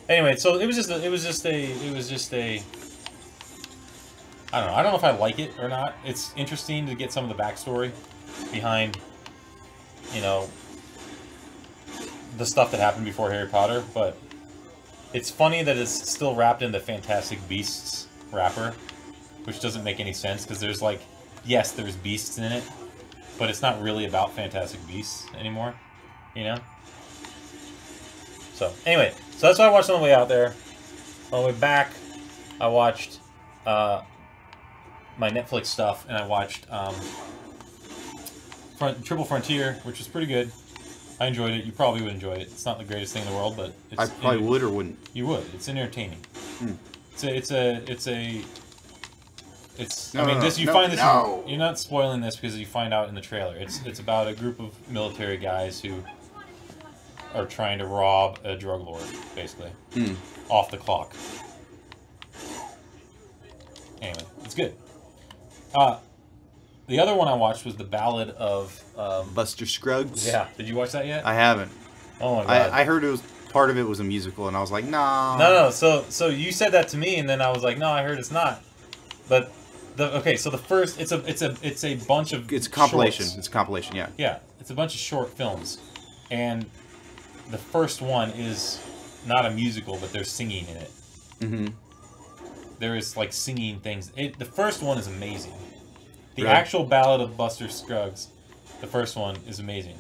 S2: Anyway, so it was just a. I don't know. I don't know if I like it or not. It's interesting to get some of the backstory behind, you know, the stuff that happened before Harry Potter, but it's funny that it's still wrapped in the Fantastic Beasts wrapper, which doesn't make any sense because there's like, yes, there's beasts in it, but it's not really about Fantastic Beasts anymore, you know? So, anyway, so that's what I watched on the way out there. On the way back, I watched my Netflix stuff, and I watched Triple Frontier, which was pretty good. I enjoyed it. You probably would enjoy it. It's not the greatest thing in the world, but it's
S1: I probably would or wouldn't.
S2: You would. It's entertaining.
S1: Hmm.
S2: You're not spoiling this because you find out in the trailer. It's about a group of military guys who are trying to rob a drug lord, basically, off the clock. Anyway, it's good. The other one I watched was the Ballad of
S1: Buster Scruggs.
S2: Yeah, did you watch that yet?
S1: I haven't.
S2: Oh my god!
S1: I heard part of it was a musical, and I was like, nah.
S2: No. So you said that to me, and then I was like, no, I heard it's not. But so the first, it's a bunch of.
S1: It's a compilation.
S2: Shorts.
S1: It's a compilation. Yeah.
S2: Yeah, it's a bunch of short films, and the first one is not a musical, but there's singing in it. Mm-hmm. There is like singing things. The first one is amazing. The actual Ballad of Buster Scruggs, the first one is amazing.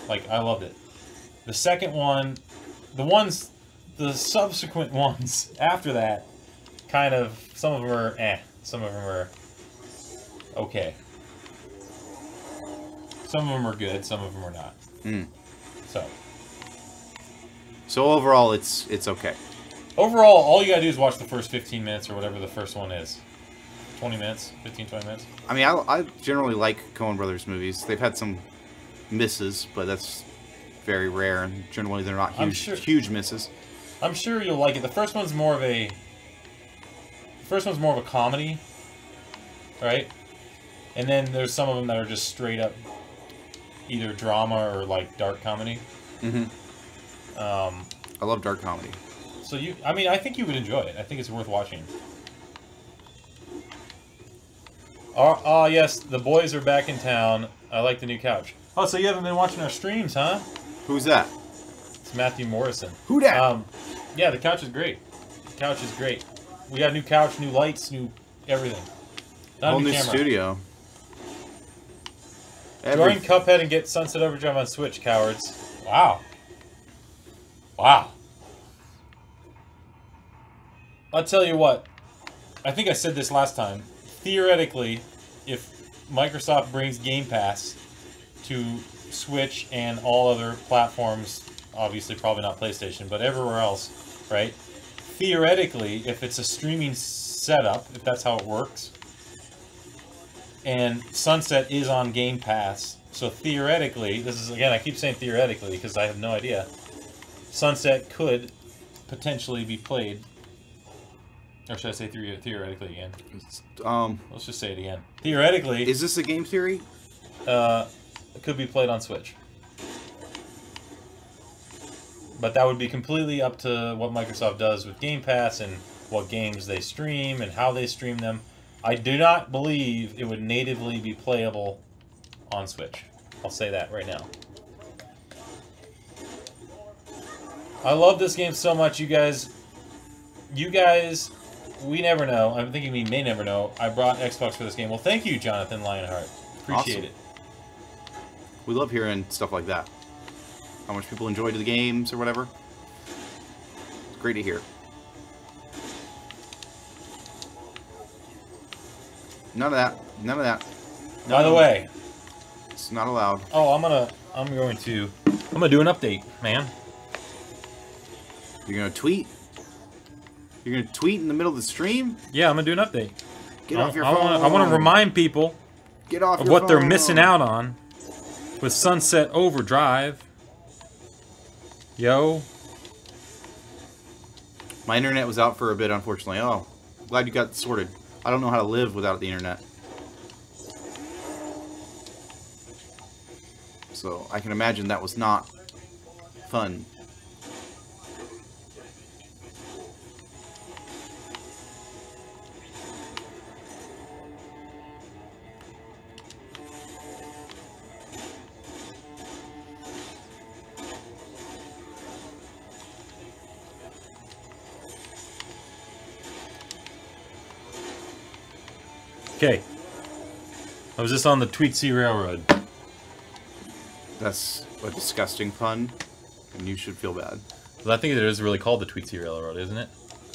S2: Like, I loved it. The second one, the subsequent ones after that, kind of, some of them are some of them are okay. Some of them are good, some of them are not.
S1: So overall, it's okay.
S2: Overall, all you gotta do is watch the first 15 minutes or whatever the first one is. 20 minutes, 15, 20 minutes.
S1: I mean, I generally like Coen Brothers movies. They've had some misses, but that's very rare, and generally they're not huge misses.
S2: I'm sure you'll like it. The first one's more of a comedy, right? And then there's some of them that are just straight up either drama or like dark comedy.
S1: Mm-hmm. I love dark comedy.
S2: So I think you would enjoy it. I think it's worth watching. Yes, the boys are back in town. I like the new couch. Oh, so you haven't been watching our streams, huh?
S1: Who's that?
S2: It's Matthew Morrison.
S1: Who dat?
S2: Yeah, the couch is great. The couch is great. We got a new couch, new lights, new everything. Not
S1: Whole
S2: a
S1: new
S2: camera.
S1: studio.
S2: Join Cuphead and get Sunset Overdrive on Switch, cowards. Wow. Wow. I'll tell you what. I think I said this last time. Theoretically, if Microsoft brings Game Pass to Switch and all other platforms, obviously probably not PlayStation, but everywhere else, right? Theoretically, if it's a streaming setup, if that's how it works, and Sunset is on Game Pass, so theoretically, this is, again, I keep saying theoretically because I have no idea, Sunset could potentially be played, or should I say theoretically again? Let's just say it again. Theoretically...
S1: Is this a game theory?
S2: It could be played on Switch. But that would be completely up to what Microsoft does with Game Pass and what games they stream and how they stream them. I do not believe it would natively be playable on Switch. I'll say that right now. I love this game so much, you guys. We never know. I'm thinking we may never know. I brought Xbox for this game. Well, thank you, Jonathan Lionheart. Appreciate it.
S1: We love hearing stuff like that. How much people enjoyed the games or whatever. It's great to hear. None of that. None of that.
S2: By the way,
S1: it's not allowed.
S2: Oh, I'm going to do an update, man.
S1: You're gonna tweet? You're gonna tweet in the middle of the stream?
S2: Yeah, I'm gonna do an update.
S1: Get off your phone.
S2: I want to remind people of what they're missing out on with Sunset Overdrive. Yo.
S1: My internet was out for a bit, unfortunately. Oh, glad you got it sorted. I don't know how to live without the internet. So I can imagine that was not fun.
S2: Okay. I was just on the Tweetsy Railroad.
S1: That's a disgusting pun, and you should feel bad.
S2: Well, I think it is really called the Tweetsy Railroad, isn't it?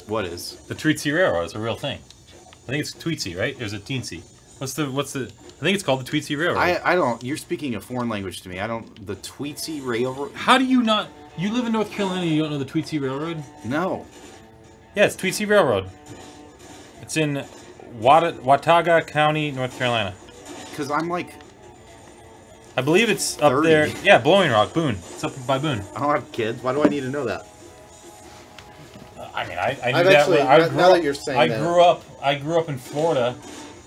S1: What is?
S2: The Tweetsy Railroad is a real thing. I think it's Tweetsy, right? There's a teensy. What's the? I think it's called the Tweetsy Railroad.
S1: I don't. You're speaking a foreign language to me. I don't. The Tweetsy Railroad.
S2: How do you not? You live in North Carolina and you don't know the Tweetsy Railroad?
S1: No.
S2: Yeah, it's Tweetsy Railroad. It's in Watauga County, North Carolina.
S1: Because I'm like...
S2: I believe it's up
S1: 30.
S2: there. Yeah, Blowing Rock, Boone. It's up by Boone.
S1: I don't have kids. Why do I need to know that?
S2: I mean, I knew that. I grew up in Florida,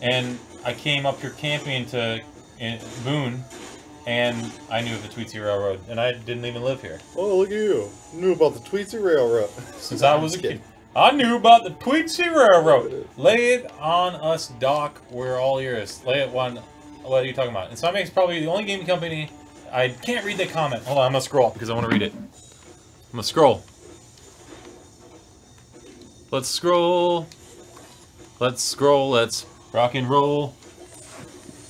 S2: and I came up here camping in Boone, and I knew of the Tweetsy Railroad, and I didn't even live here.
S1: Oh, look at you. Knew about the Tweetsy Railroad.
S2: Since I was a kid. I knew about the Tweetsy Railroad. Lay it on us, Doc. We're all ears. Lay it one. What are you talking about? Insomniac's probably the only game company... I can't read that comment. Hold on, I'm going to scroll because I want to read it. I'm going to scroll. Let's scroll. Let's scroll. Let's rock and roll.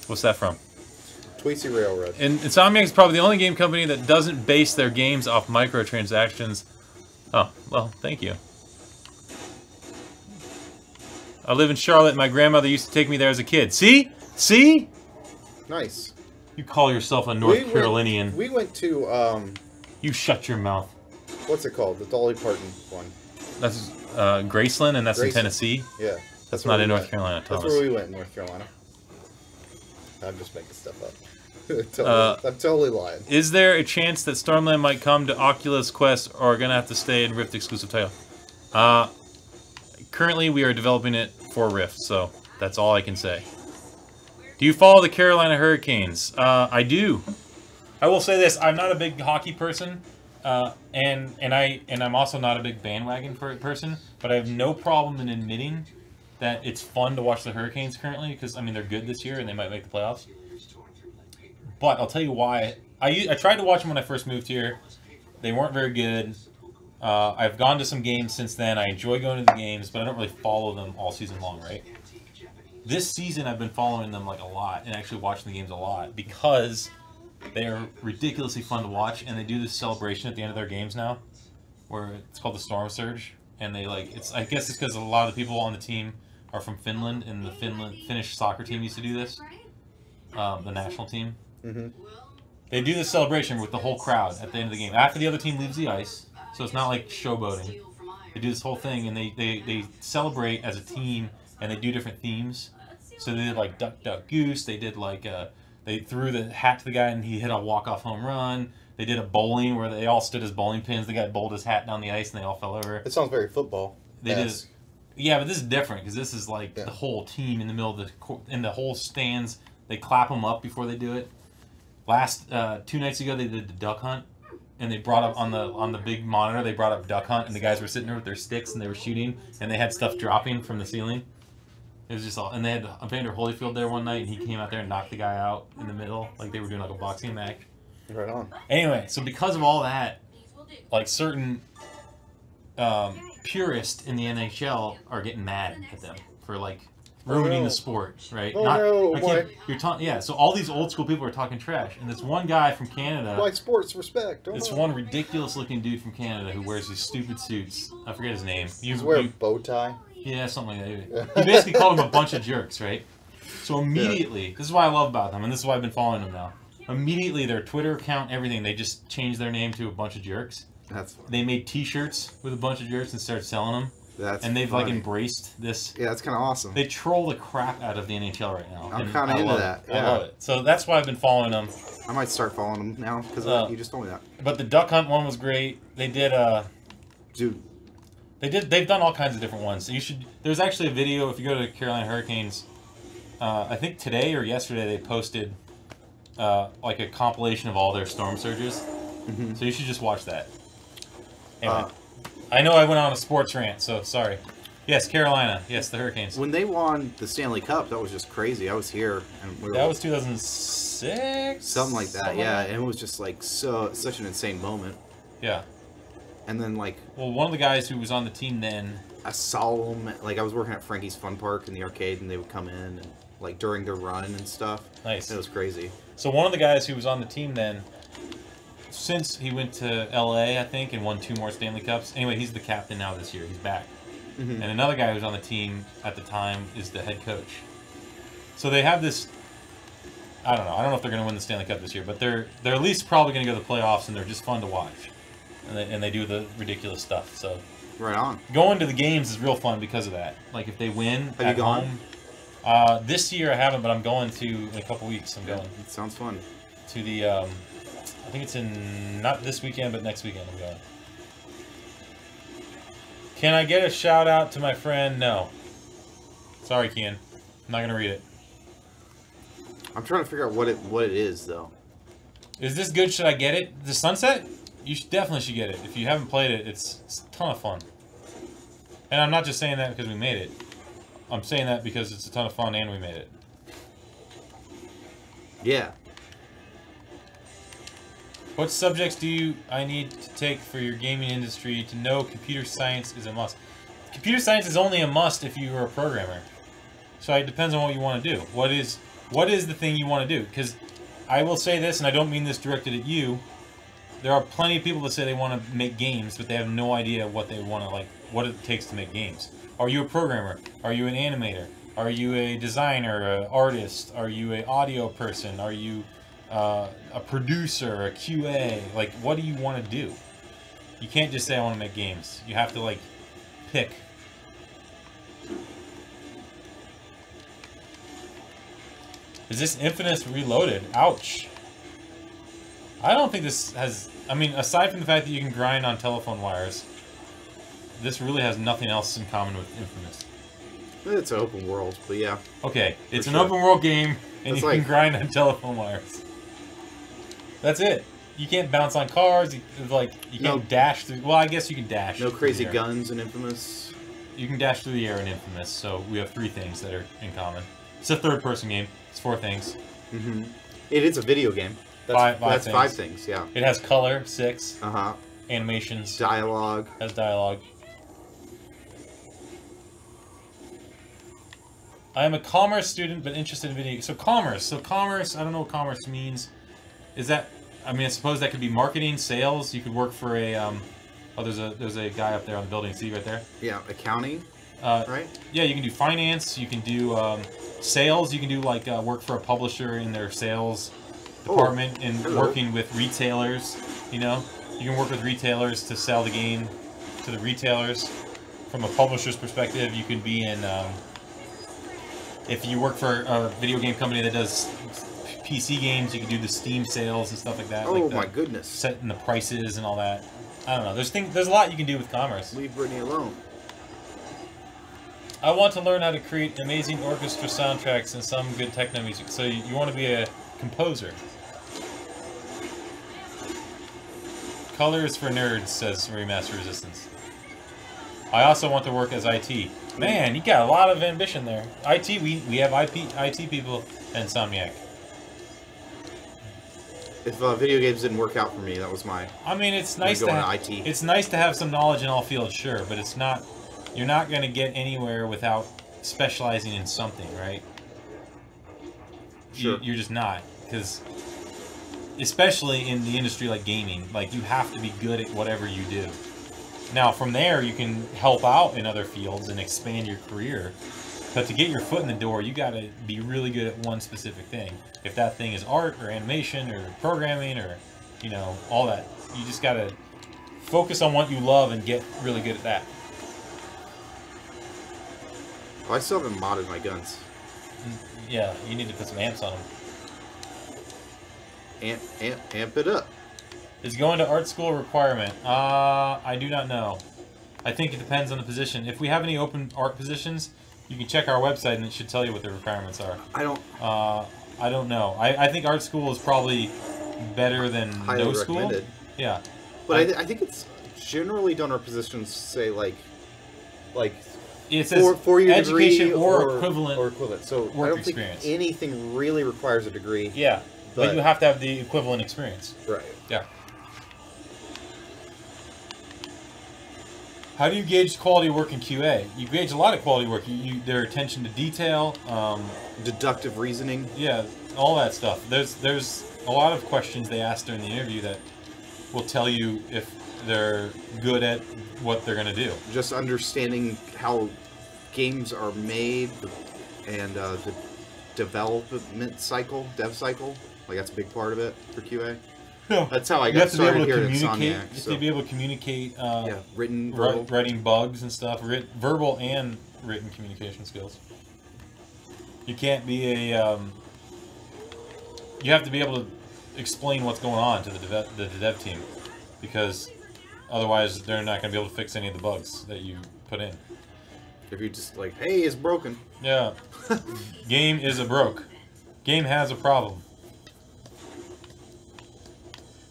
S2: What's that from?
S1: Tweetsy Railroad.
S2: And Insomniac's probably the only game company that doesn't base their games off microtransactions. Oh, well, thank you. I live in Charlotte. My grandmother used to take me there as a kid. See? See?
S1: Nice.
S2: You call yourself a North Carolinian.
S1: We went to,
S2: You shut your mouth.
S1: What's it called? The Dolly Parton one.
S2: That's Graceland, and that's in Tennessee?
S1: Yeah.
S2: That's not in North Carolina, Thomas.
S1: That's where we went in North Carolina. I'm just making stuff up. I'm totally lying.
S2: Is there a chance that Stormland might come to Oculus Quest, or are going to have to stay in Rift exclusive title? Currently, we are developing it for Rift, so that's all I can say. Do you follow the Carolina Hurricanes? I do. I will say this: I'm not a big hockey person, and I'm also not a big bandwagon person. But I have no problem in admitting that it's fun to watch the Hurricanes currently because I mean they're good this year and they might make the playoffs. But I'll tell you why. I tried to watch them when I first moved here. They weren't very good. I've gone to some games since then. I enjoy going to the games, but I don't really follow them all season long, right? This season, I've been following them like a lot and actually watching the games a lot because they are ridiculously fun to watch, and they do this celebration at the end of their games now, where it's called the Storm Surge, and they like it's. I guess it's because a lot of the people on the team are from Finland, and the Finnish soccer team used to do this, the national team.
S1: Mm-hmm.
S2: They do this celebration with the whole crowd at the end of the game after the other team leaves the ice, so it's not like showboating. They do this whole thing, and they celebrate as a team, and they do different themes. So they did like Duck Duck Goose. They did like they threw the hat to the guy and he hit a walk-off home run. They did a bowling where they all stood as bowling pins. The guy bowled his hat down the ice and they all fell over.
S1: It sounds very football.
S2: They did, yeah, but this is different because this is like the whole team in the middle of the in the whole stands. They clap them up before they do it. Last 2 nights ago they did the duck hunt, and they brought up on the big monitor. They brought up duck hunt, and the guys were sitting there with their sticks and they were shooting, and they had stuff dropping from the ceiling. It was just all, and they had Evander Holyfield there one night, and he came out there and knocked the guy out in the middle, like they were doing like a boxing match.
S1: Right on.
S2: Anyway, so because of all that, like certain purists in the NHL are getting mad at them for like ruining the sport, right? Yeah. So all these old school people are talking trash, and this one guy from Canada.
S1: Like sports, respect.
S2: This one ridiculous looking dude from Canada who wears these stupid suits. I forget his name.
S1: He's wearing a bow tie.
S2: Yeah, something like that. He basically called them a bunch of jerks, right? So immediately, this is what I love about them, and this is why I've been following them now. Immediately, their Twitter account, everything, they just changed their name to a bunch of jerks.
S1: That's funny.
S2: They made T-shirts with a bunch of jerks and started selling them. And they've like embraced this.
S1: Yeah, that's kind of awesome.
S2: They troll the crap out of the NHL right now.
S1: I'm kind of into that.
S2: I love it. So that's why I've been following them.
S1: I might start following them now because you just told me that.
S2: But the duck hunt one was great. They did
S1: dude.
S2: They've done all kinds of different ones. You should. There's actually a video if you go to Carolina Hurricanes. I think today or yesterday they posted like a compilation of all their storm surges.
S1: Mm-hmm.
S2: So you should just watch that. Anyway, I know I went on a sports rant, so sorry. Yes, Carolina. Yes, the Hurricanes.
S1: When they won the Stanley Cup, that was just crazy. I was here, and
S2: that was 2006.
S1: Something like that. Yeah, and it was just like such an insane moment.
S2: Yeah.
S1: And then like,
S2: well, one of the guys who was on the team then,
S1: I saw them. Like I was working at Frankie's Fun Park in the arcade, and they would come in and like during their run and stuff.
S2: Nice.
S1: It was crazy.
S2: So one of the guys who was on the team then, since he went to LA, I think, and won 2 more Stanley Cups. Anyway, he's the captain now this year. He's back. Mm-hmm. And another guy who was on the team at the time is the head coach. So they have this. I don't know if they're going to win the Stanley Cup this year, but they're at least probably going to go to the playoffs, and they're just fun to watch. And they do the ridiculous stuff. So
S1: right on.
S2: Going to the games is real fun because of that. Like if they win
S1: at
S2: home. This year I haven't, but I'm going to in a couple weeks. I'm going.
S1: It sounds fun.
S2: To the I think it's in not this weekend, but next weekend I'm going. Can I get a shout out to my friend? No. Sorry, Kian. I'm not gonna read it.
S1: I'm trying to figure out what it is though.
S2: Is this good? Should I get it? The Sunset? You definitely should get it. If you haven't played it, it's a ton of fun. And I'm not just saying that because we made it. I'm saying that because it's a ton of fun and we made it.
S1: Yeah.
S2: What subjects do I need to take for your gaming industry to know computer science is a must? Computer science is only a must if you are a programmer. So it depends on what you want to do. What is the thing you want to do? Because I will say this, and I don't mean this directed at you. There are plenty of people that say they want to make games, but they have no idea what they want to like, what it takes to make games. Are you a programmer? Are you an animator? Are you a designer, an artist? Are you an audio person? Are you a producer, a QA? Like, what do you want to do? You can't just say I want to make games. You have to like pick. Is this Infamous Reloaded? Ouch. I don't think this has... I mean, aside from the fact that you can grind on telephone wires, this really has nothing else in common with Infamous.
S1: It's an open world, but yeah.
S2: Okay, it's an open world game, and you can grind on telephone wires. That's it. You can't bounce on cars, you can't dash through... Well, I guess you can dash.
S1: No crazy guns in Infamous.
S2: You can dash through the air in Infamous, so we have 3 things that are in common. It's a third-person game. It's 4 things.
S1: Mm-hmm. It is a video game. That's five things, yeah.
S2: It has color, 6.
S1: Uh-huh.
S2: Animations.
S1: Dialogue.
S2: Has dialogue. I am a commerce student, but interested in video. So commerce. I don't know what commerce means. Is that? I mean, I suppose that could be marketing, sales. You could work for a. Oh, there's a guy up there on the building. See right there?
S1: Yeah, accounting. Right.
S2: Yeah, you can do finance. You can do sales. You can do like work for a publisher in their sales department and working with retailers. You know, you can work with retailers to sell the game to the retailers. From a publisher's perspective, you could be in. If you work for a video game company that does PC games, you can do the Steam sales and stuff like that.
S1: Oh
S2: like
S1: my goodness!
S2: Setting the prices and all that. I don't know. There's a lot you can do with commerce.
S1: Leave Brittany alone.
S2: I want to learn how to create amazing orchestra soundtracks and some good techno music. So you want to be a composer. Color is for nerds, says Remaster Resistance. I also want to work as IT. Man, you got a lot of ambition there. IT, we have IT people and Insomniac.
S1: If video games didn't work out for me, that was my.
S2: I mean, it's nice to have,
S1: IT.
S2: It's nice to have some knowledge in all fields, sure, but it's not. You're not going to get anywhere without specializing in something, right?
S1: Sure.
S2: You're just not, because especially in the industry like gaming, like you have to be good at whatever you do. Now, from there, you can help out in other fields and expand your career. But to get your foot in the door, you got to be really good at one specific thing. If that thing is art or animation or programming or, you know, all that, you just got to focus on what you love and get really good at that.
S1: Oh, I still haven't modded my guns.
S2: Yeah, you need to put some amps on them.
S1: Amp it up.
S2: Is going to art school a requirement? I do not know. I think it depends on the position. If we have any open art positions, you can check our website and it should tell you what the requirements are.
S1: I
S2: don't know. I think art school is probably better than no school.
S1: Recommended.
S2: Yeah.
S1: But I think it's generally done our positions say like
S2: it says
S1: four-year
S2: education
S1: degree
S2: or equivalent.
S1: Or equivalent. So
S2: work
S1: I don't
S2: experience.
S1: think anything really requires a degree.
S2: Yeah. But you have to have the equivalent experience.
S1: Right.
S2: Yeah. How do you gauge quality work in QA? You gauge a lot of quality work. Their attention to detail,
S1: deductive reasoning.
S2: Yeah, all that stuff. There's a lot of questions they ask during the interview that will tell you if they're good at what they're going to do.
S1: Just understanding how games are made and the development cycle, dev cycle. Like that's a big part of it for QA.
S2: Yeah.
S1: That's how I got started here at Insomniac.
S2: You have to be able to communicate.
S1: Yeah, written, verbal.
S2: Writing bugs and stuff. Verbal and written communication skills. You can't be a. You have to be able to explain what's going on to the dev team, because otherwise they're not going to be able to fix any of the bugs that you put in.
S1: If you're just like, hey, it's broken.
S2: Yeah. Game is a broke. Game has a problem.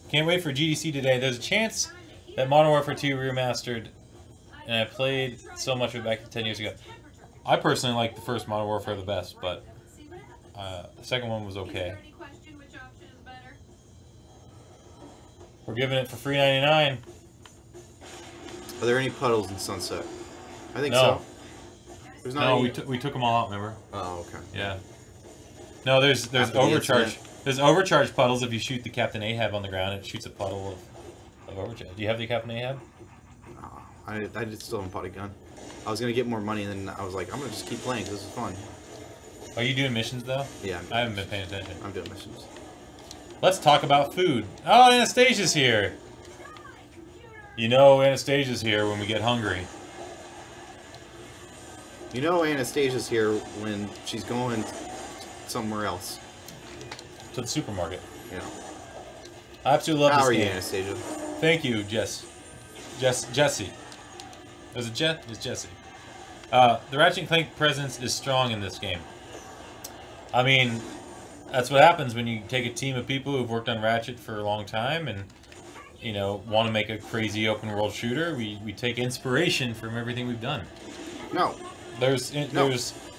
S2: Can't wait for GDC today. There's a chance that Modern Warfare 2 remastered, and I played so much of it back 10 years ago. I personally like the first Modern Warfare the best, but the second one was okay. We're giving it for free $99.
S1: Are there any puddles in Sunset? I think
S2: no.
S1: so. There's not
S2: no,
S1: any...
S2: we took them all out, remember?
S1: Oh, okay.
S2: Yeah. No, there's overcharge. There's overcharge puddles. If you shoot the Captain Ahab on the ground, it shoots a puddle of overcharge. Do you have the Captain Ahab?
S1: No, I still haven't bought a gun. I was going to get more money, and then I was like, I'm going to just keep playing because this is fun.
S2: Are you doing missions, though?
S1: Yeah.
S2: I haven't been paying attention.
S1: I'm doing missions.
S2: Let's talk about food. Oh, Anastasia's here. You know Anastasia's here when we get hungry.
S1: You know Anastasia's here when she's going somewhere else.
S2: To the supermarket.
S1: Yeah.
S2: I absolutely love this game.
S1: How are you, Anastasia?
S2: Thank you, Jesse. Was it Jet? It's Jesse. The Ratchet and Clank presence is strong in this game. I mean, that's what happens when you take a team of people who've worked on Ratchet for a long time and, you know, want to make a crazy open world shooter. We take inspiration from everything we've done.
S1: No.
S2: There's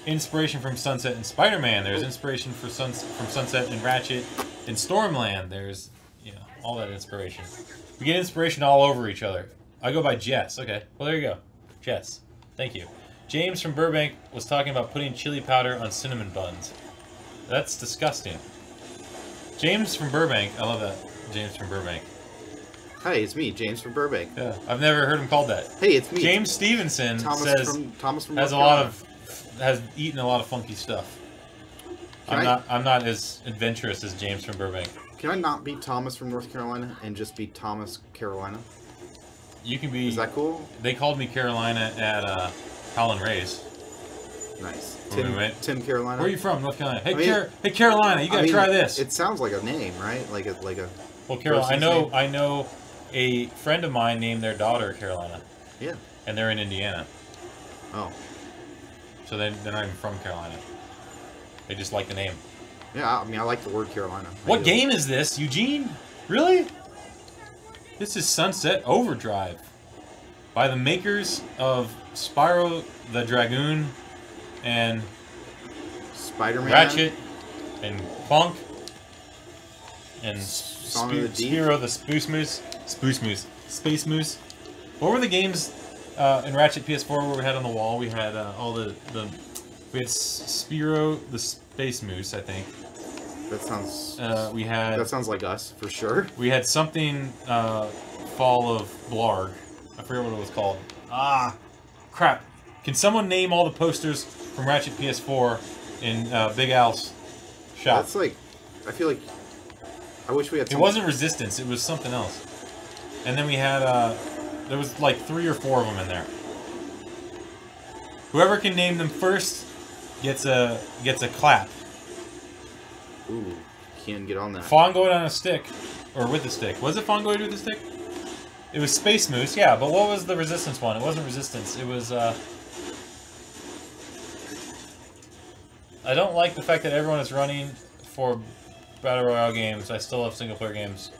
S2: inspiration from Sunset and Spider-Man. There's inspiration from Sunset and Ratchet In Stormland, there's, you know, all that inspiration. We get inspiration all over each other. I go by Jess. Okay, well, there you go. Jess. Thank you. James from Burbank was talking about putting chili powder on cinnamon buns. That's disgusting. James from Burbank. I love that. James from Burbank.
S1: Hi, it's me, James from Burbank.
S2: Yeah, I've never heard him called that.
S1: Hey, it's me.
S2: James Stevenson
S1: Thomas from
S2: has eaten a lot of funky stuff. I'm not as adventurous as James from Burbank.
S1: Can I not be Thomas from North Carolina and just be Thomas Carolina?
S2: You can be.
S1: Is that cool?
S2: They called me Carolina at Howlin' Ray's.
S1: Nice.
S2: Tim
S1: Carolina.
S2: Where are you from? North Carolina. Hey, hey Carolina, you gotta try this.
S1: It sounds like a name, right? Like a.
S2: Well, Carolina. I know a friend of mine named their daughter Carolina.
S1: Yeah.
S2: And they're in Indiana.
S1: Oh.
S2: So they're not even from Carolina. They just like the name.
S1: Yeah, I mean, I like the word Carolina.
S2: What game is this, Eugene? Really? This is Sunset Overdrive. By the makers of Spyro the Dragoon and
S1: Spider-Man,
S2: Ratchet and Clunk and Spyro the Space Moose. What were the games in Ratchet PS4 where we had on the wall? We had we had Spyro the Space Moose, I think.
S1: That sounds. That sounds like us for sure.
S2: We had something Fall of Blarg. I forget what it was called. Ah, crap! Can someone name all the posters from Ratchet PS4 in Big Al's shop?
S1: That's like, I feel like. I wish we had.
S2: It wasn't Resistance. It was something else. And then we had there was like 3 or 4 of them in there. Whoever can name them first gets a clap.
S1: Ooh, can't get on that.
S2: Fongoid on a stick, or with a stick. Was it Fongoid with a stick? It was Space Moose, yeah. But what was the Resistance one? It wasn't Resistance. It was. I don't like the fact that everyone is running for Battle Royale games. I still love single player games.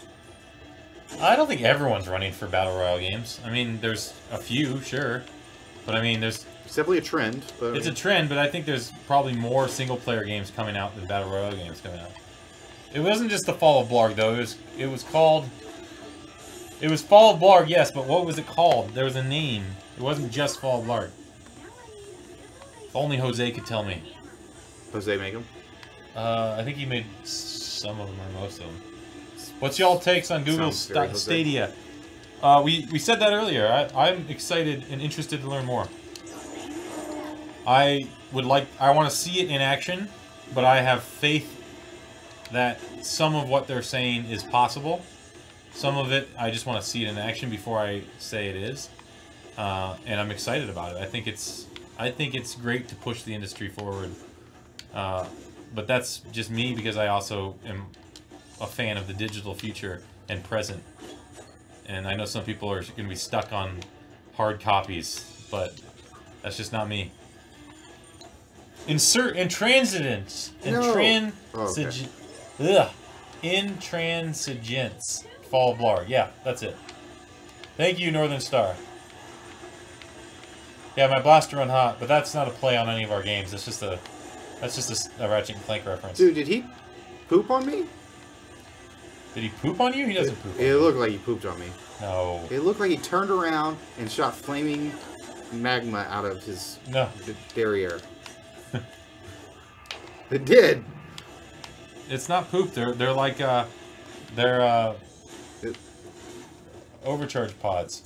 S2: I don't think everyone's running for Battle Royale games. I mean, there's a few, sure. But I mean, there's...
S1: It's definitely a trend. But
S2: it's a trend, but I think there's probably more single player games coming out than Battle Royale games coming out. It wasn't just the Fall of Blarg, though. It was called... It was Fall of Blarg, yes, but what was it called? There was a name. It wasn't just Fall of Blarg. If only Jose could tell me.
S1: Jose make them?
S2: I think he made some of them or most of them. What's y'all takes on Google Stadia? We said that earlier. I'm excited and interested to learn more. I want to see it in action, but I have faith that some of what they're saying is possible. Some of it, I just want to see it in action before I say it is. And I'm excited about it. I think it's great to push the industry forward. But that's just me because I also am a fan of the digital future and present. And I know some people are going to be stuck on hard copies, but that's just not me. Intransigence. Intransigence. Fall of Blarg. Yeah, that's it. Thank you, Northern Star. Yeah, my blaster run hot, but that's not a play on any of our games. That's just a Ratchet and Clank reference.
S1: Dude, did he poop on me?
S2: Did he poop on you? He doesn't poop on you.
S1: It looked like he pooped on me.
S2: No.
S1: It looked like he turned around and shot flaming magma out of his derriere. It did.
S2: It's not poop. They're like overcharge pods.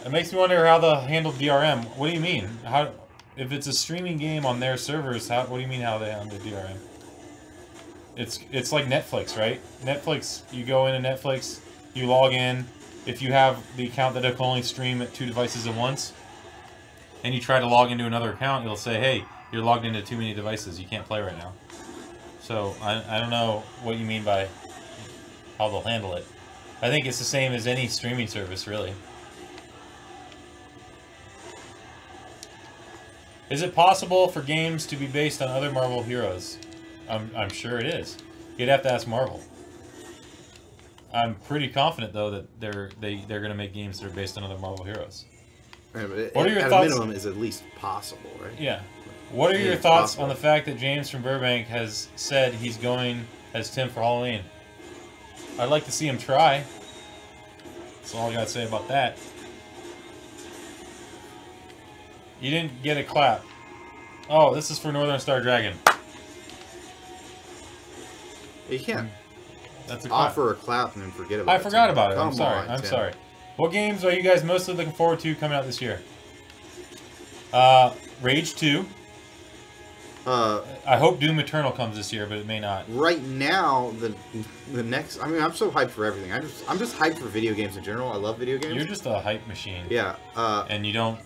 S2: It makes me wonder how they'll handle DRM. What do you mean? How, if it's a streaming game on their servers, what do you mean how they handle DRM? It's like Netflix, right? Netflix, you go into Netflix, you log in. If you have the account that can only stream at 2 devices at once, and you try to log into another account, it'll say, hey, you're logged into too many devices. You can't play right now. So I don't know what you mean by how they'll handle it. I think it's the same as any streaming service, really. Is it possible for games to be based on other Marvel heroes? I'm sure it is. You'd have to ask Marvel. I'm pretty confident though that they're going to make games that are based on other Marvel heroes.
S1: Yeah,
S2: what are your
S1: thoughts? At a minimum, is at least possible, right?
S2: Yeah. What are your
S1: It's
S2: thoughts
S1: possible.
S2: on the fact that James from Burbank has said he's going as Tim for Halloween? I'd like to see him try. That's all I gotta say about that. You didn't get a clap. Oh, this is for Northern Star Dragon.
S1: You can't
S2: That's a clap.
S1: offer a clap and then forget about it.
S2: I forgot about it.
S1: Come
S2: I'm sorry.
S1: on,
S2: I'm
S1: Tim.
S2: sorry. What games are you guys mostly looking forward to coming out this year? Rage 2. I hope Doom Eternal comes this year, but it may not.
S1: Right now, the next. I mean, I'm so hyped for everything. I'm just hyped for video games in general. I love video games.
S2: You're just a hype machine.
S1: Yeah.
S2: And you don't.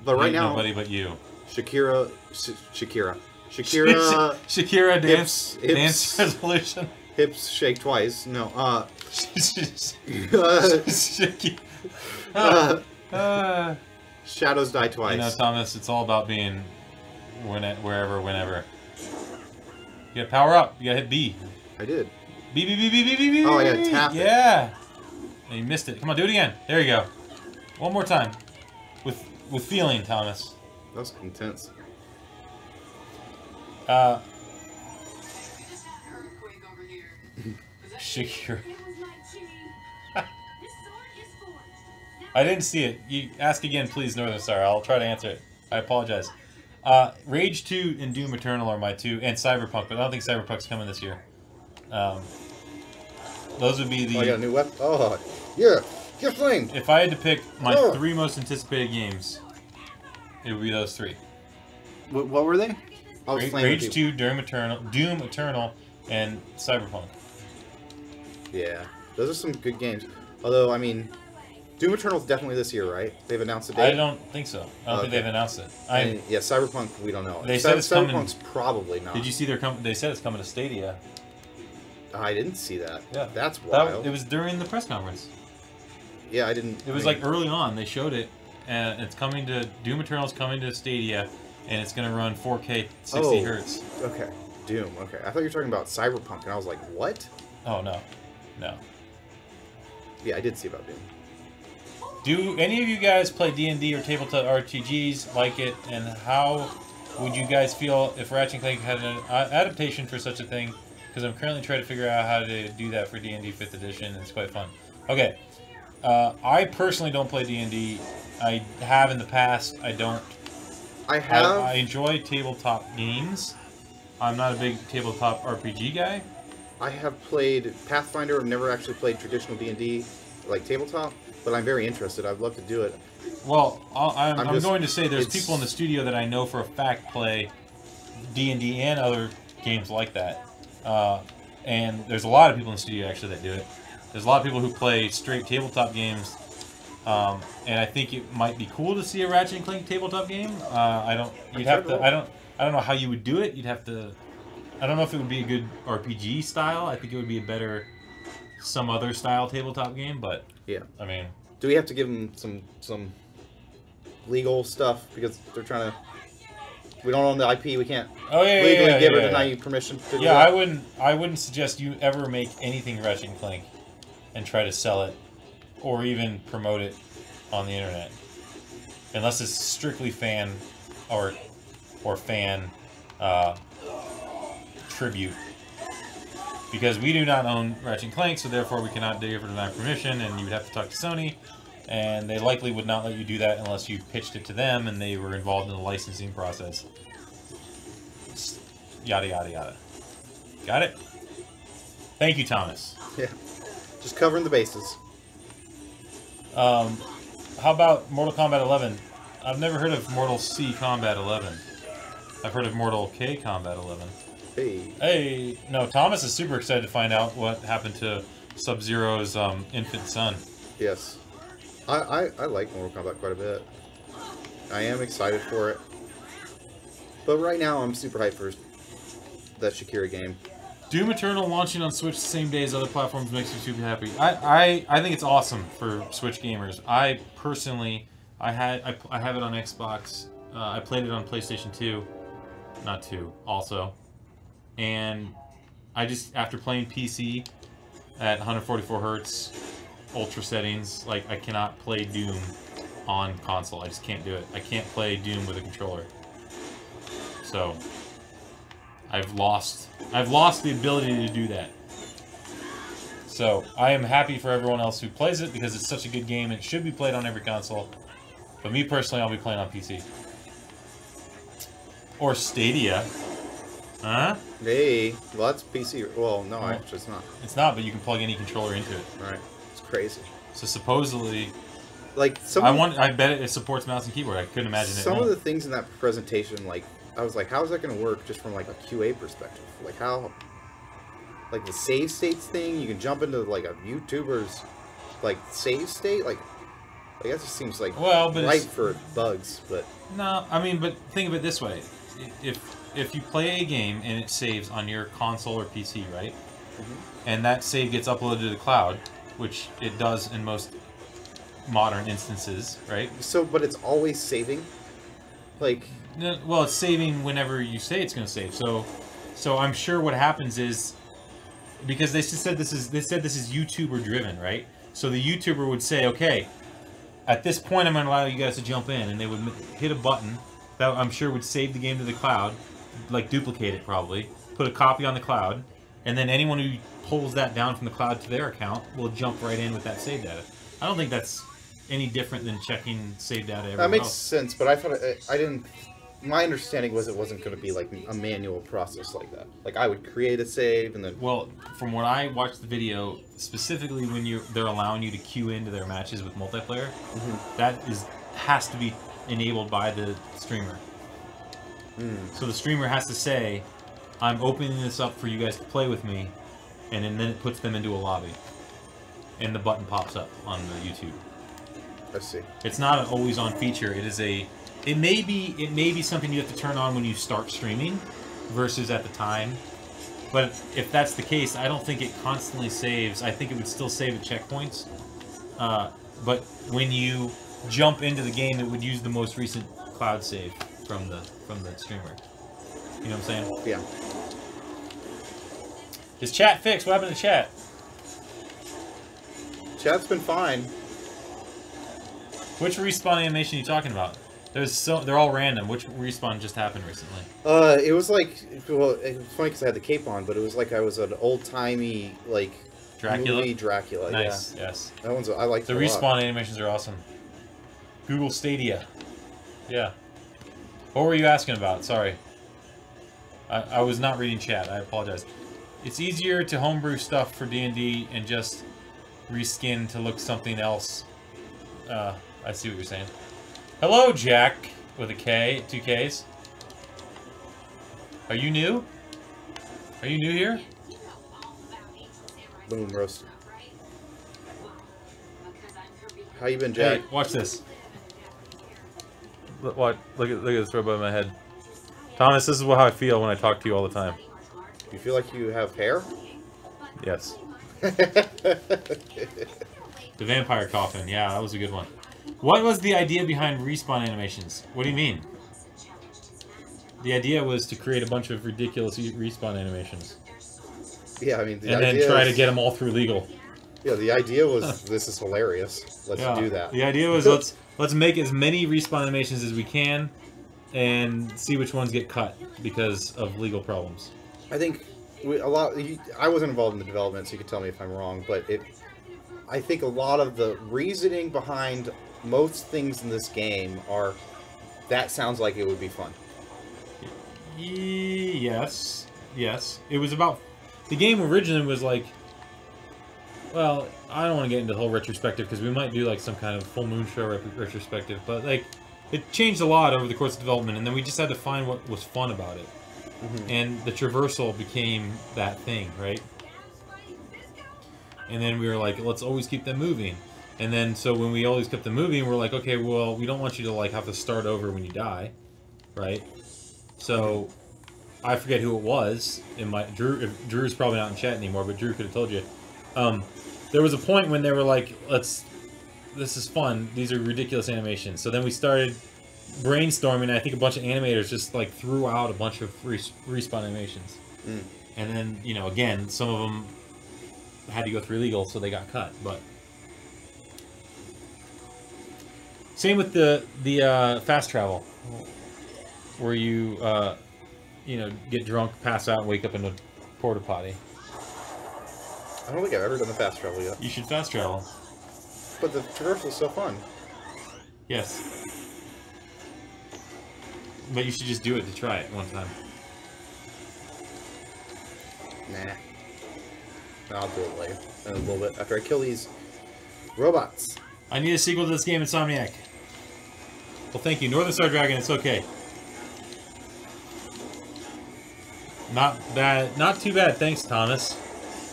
S1: But right
S2: hate
S1: now,
S2: nobody but you.
S1: Shakira
S2: Dance resolution.
S1: hips shake twice. No. Shadows die twice.
S2: You know, Thomas, it's all about being wherever, whenever. You gotta power up. You gotta hit B.
S1: I did.
S2: B, B, B, B, B, B, B.
S1: Oh, I gotta tap it.
S2: Yeah. And you missed it. Come on, do it again. There you go. One more time. With feeling, Thomas.
S1: That was intense.
S2: Shakira. I didn't see it. You ask again, please, Northern Star. I'll try to answer it. I apologize. Rage 2 and Doom Eternal are my two, and Cyberpunk, but I don't think Cyberpunk's coming this year. Those would be the...
S1: Oh, I got a new weapon. Oh, yeah. Get flame.
S2: If I had to pick my three most anticipated games, it would be those three.
S1: What were they? I was flaming
S2: Rage
S1: people.
S2: 2, Doom Eternal, and Cyberpunk.
S1: Yeah, those are some good games. Although, I mean, Doom Eternal's definitely this year, right? They've announced a date.
S2: I don't think so. I don't think they've announced it.
S1: And, yeah, Cyberpunk, we don't know.
S2: They said it's coming.
S1: Cyberpunk's probably not.
S2: Did you see they said it's coming to Stadia.
S1: I didn't see that.
S2: Yeah.
S1: That's wild.
S2: It was during the press conference.
S1: Yeah, I didn't.
S2: It was like early on. They showed it, and it's coming to Doom Eternal's coming to Stadia, and it's going to run 4K 60 hertz.
S1: Okay, Doom. Okay, I thought you were talking about Cyberpunk, and I was like, what?
S2: Oh no.
S1: Yeah, I did see about Doom.
S2: Do any of you guys play D&D or tabletop RPGs, like it, and how would you guys feel if Ratchet & Clank had an adaptation for such a thing? Because I'm currently trying to figure out how to do that for D&D 5th edition, and it's quite fun. Okay, I personally don't play D&D. I have in the past. I don't.
S1: I have.
S2: I enjoy tabletop games. I'm not a big tabletop RPG guy.
S1: I have played Pathfinder. I've never actually played traditional D&D, like tabletop, but I'm very interested. I'd love to do it.
S2: Well, I'm going to say there's
S1: it's-
S2: people in the studio that I know for a fact play D&D and other games like that. And there's a lot of people in the studio actually that do it. There's a lot of people who play straight tabletop games. And I think it might be cool to see a Ratchet & Clank tabletop game. I don't know how you would do it. You'd have to. I don't know if it would be a good RPG style. I think it would be a better some other style tabletop game. But
S1: Yeah.
S2: I mean,
S1: Do we have to give them some legal stuff because they're trying to? We don't own the IP. We can't legally give or deny you permission to do that.
S2: I wouldn't suggest you ever make anything Ratchet & Clank and try to sell it or even promote it on the internet, unless it's strictly fan art or fan tribute. Because we do not own Ratchet & Clank, so therefore we cannot give or deny permission, and you would have to talk to Sony, and they likely would not let you do that unless you pitched it to them and they were involved in the licensing process. Yada yada yada. Got it? Thank you, Thomas.
S1: Yeah. Just covering the bases.
S2: How about Mortal Kombat 11? I've never heard of Mortal C Kombat 11. I've heard of Mortal K Kombat 11. Hey, no, Thomas is super excited to find out what happened to Sub-Zero's infant son.
S1: Yes. I like Mortal Kombat quite a bit. I am excited for it. But right now, I'm super hyped for that Shakira game.
S2: Doom Eternal launching on Switch the same day as other platforms makes me super happy. I think it's awesome for Switch gamers. I personally, I have it on Xbox. I played it on PlayStation 2. Not 2, also. And I just, after playing PC at 144 hertz, ultra settings, I cannot play Doom on console. I just can't do it. I can't play Doom with a controller. So I've lost the ability to do that. So I am happy for everyone else who plays it because it's such a good game. It should be played on every console. But me personally, I'll be playing on PC. Or Stadia. Huh?
S1: Hey, well that's PC. Well, no, actually it's not.
S2: It's not, but you can plug any controller into it.
S1: Right. It's crazy.
S2: So supposedly,
S1: like
S2: I bet it supports mouse and keyboard. I couldn't imagine it.
S1: Some of the things in that presentation, like I was like, how is that going to work just from like a QA perspective? Like how, like the save states thing, you can jump into like a YouTuber's like save state, like I guess it seems like right for bugs, but
S2: no, I mean, but think of it this way: if you play a game and it saves on your console or PC, right, and that save gets uploaded to the cloud, which it does in most modern instances, right?
S1: So, but it's always saving, like.
S2: No, well, it's saving whenever you say it's going to save. So I'm sure what happens is because they said this is YouTuber driven, right? So the YouTuber would say, okay, at this point I'm going to allow you guys to jump in, and they would hit a button that I'm sure would save the game to the cloud, like duplicate it probably, put a copy on the cloud, and then anyone who pulls that down from the cloud to their account will jump right in with that save data. I don't think that's any different than checking save data everywhere
S1: That makes
S2: else.
S1: sense, but I thought I didn't. My understanding was it wasn't going to be like a manual process like that. Like I would create a save and then.
S2: Well, from what I watched the video, specifically when they're allowing you to queue into their matches with multiplayer, that has to be enabled by the streamer. So the streamer has to say, "I'm opening this up for you guys to play with me," and then it puts them into a lobby, and the button pops up on the YouTube.
S1: I see.
S2: It's not an always-on feature. It is a. It may be something you have to turn on when you start streaming, versus at the time. But if that's the case, I don't think it constantly saves. I think it would still save at checkpoints. But when you jump into the game, it would use the most recent cloud save from the streamer. You know what I'm saying?
S1: Yeah.
S2: Is chat fixed? What happened to chat?
S1: Chat's been fine.
S2: Which respawn animation are you talking about? They're all random. Which respawn just happened recently?
S1: It was like, well, it was funny because I had the cape on, but it was like I was an old-timey, like,
S2: Dracula?
S1: movie Dracula,
S2: Nice,
S1: yeah.
S2: yes.
S1: That one's, I like
S2: The respawn animations are awesome. Google Stadia. Yeah. What were you asking about? Sorry. I was not reading chat. I apologize. It's easier to homebrew stuff for D&D and just reskin to look something else. I see what you're saying. Hello, Jack, with a K, 2 Ks. Are you new? Are you new here?
S1: Boom, roasted. How you been, Jack?
S2: Hey, watch this. What? Look at this right above my head. Thomas, this is how I feel when I talk to you all the time.
S1: You feel like you have hair?
S2: Yes. The vampire coffin. Yeah, that was a good one. What was the idea behind respawn animations? What do you mean? The idea was to create a bunch of ridiculous respawn animations.
S1: Yeah, I mean,
S2: and then try to get them all through legal.
S1: Yeah, the idea was this is hilarious. Let's do that.
S2: The idea was let's make as many respawn animations as we can, and see which ones get cut because of legal problems.
S1: I think I wasn't involved in the development, so you can tell me if I'm wrong, but I think a lot of the reasoning behind most things in this game are that sounds like it would be fun.
S2: Yes. It was about the game originally was like. Well, I don't want to get into the whole retrospective because we might do like some kind of full moon show retrospective, but like it changed a lot over the course of development, and then we just had to find what was fun about it, and the traversal became that thing, right? And then we were like, let's always keep them moving, and then so when we always kept them moving, we're like, okay, well, we don't want you to like have to start over when you die, right? So I forget who it was. Drew's probably not in chat anymore, but Drew could have told you. There was a point when they were like, this is fun. These are ridiculous animations. So then we started brainstorming, and I think a bunch of animators just like threw out a bunch of respawn animations. And then, you know, again, some of them had to go through legal, so they got cut. But same with the fast travel, where you you know, get drunk, pass out, and wake up in a porta potty.
S1: I don't think I've ever done the fast travel yet.
S2: You should fast travel.
S1: But the traversal is so fun.
S2: Yes. But you should just do it to try it one time.
S1: Nah. I'll do it later. In a little bit. After I kill these robots.
S2: I need a sequel to this game, Insomniac. Well, thank you. Northern Star Dragon, it's okay. Not bad. Not too bad, thanks, Thomas.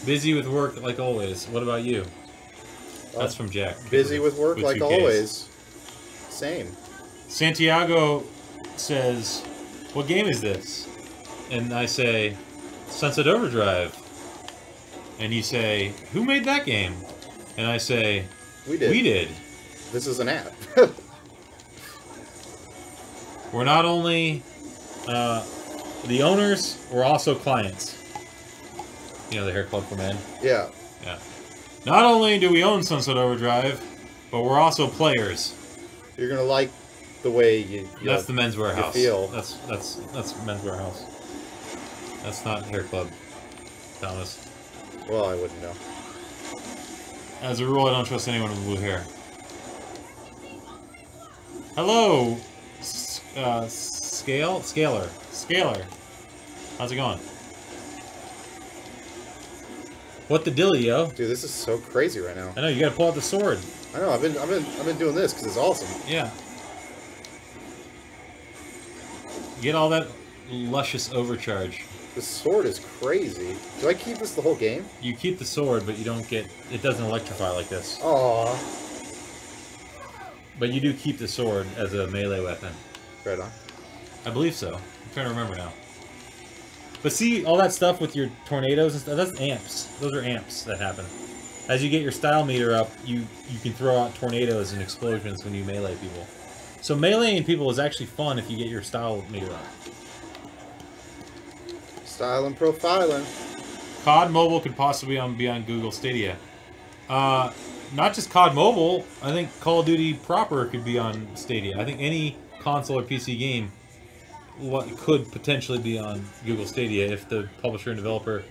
S2: Busy with work like always. What about you? That's from Jack.
S1: Busy with work like
S2: 2Ks.
S1: always. Same.
S2: Santiago says, what game is this? And I say, Sunset Overdrive. And you say, who made that game? And I say,
S1: We did.
S2: we did.
S1: This is an app.
S2: We're not only the owners, we're also clients. You know, the hair club for men?
S1: Yeah.
S2: Yeah. Not only do we own Sunset Overdrive, but we're also players.
S1: You're gonna like the way you
S2: That's the men's warehouse.
S1: feel.
S2: That's men's warehouse. That's not hair club, Thomas.
S1: Well, I wouldn't know.
S2: As a rule, I don't trust anyone with blue hair. Hello, Scalar. How's it going? What the dilly, yo?
S1: Dude, this is so crazy right now.
S2: I know you gotta pull out the sword.
S1: I know. I've been doing this because it's awesome.
S2: Yeah. Get all that luscious overcharge.
S1: This sword is crazy. Do I keep this the whole game?
S2: You keep the sword, but you don't get... It doesn't electrify like this.
S1: Aww.
S2: But you do keep the sword as a melee weapon.
S1: Right on.
S2: I believe so. I'm trying to remember now. But see, all that stuff with your tornadoes and stuff, that's amps. Those are amps that happen. As you get your style meter up, you can throw out tornadoes and explosions when you melee people. So meleeing people is actually fun if you get your style meter up.
S1: Style and profiling.
S2: COD Mobile could possibly be on Google Stadia. Not just COD Mobile, I think Call of Duty proper could be on Stadia. I think any console or PC game could potentially be on Google Stadia if the publisher and developer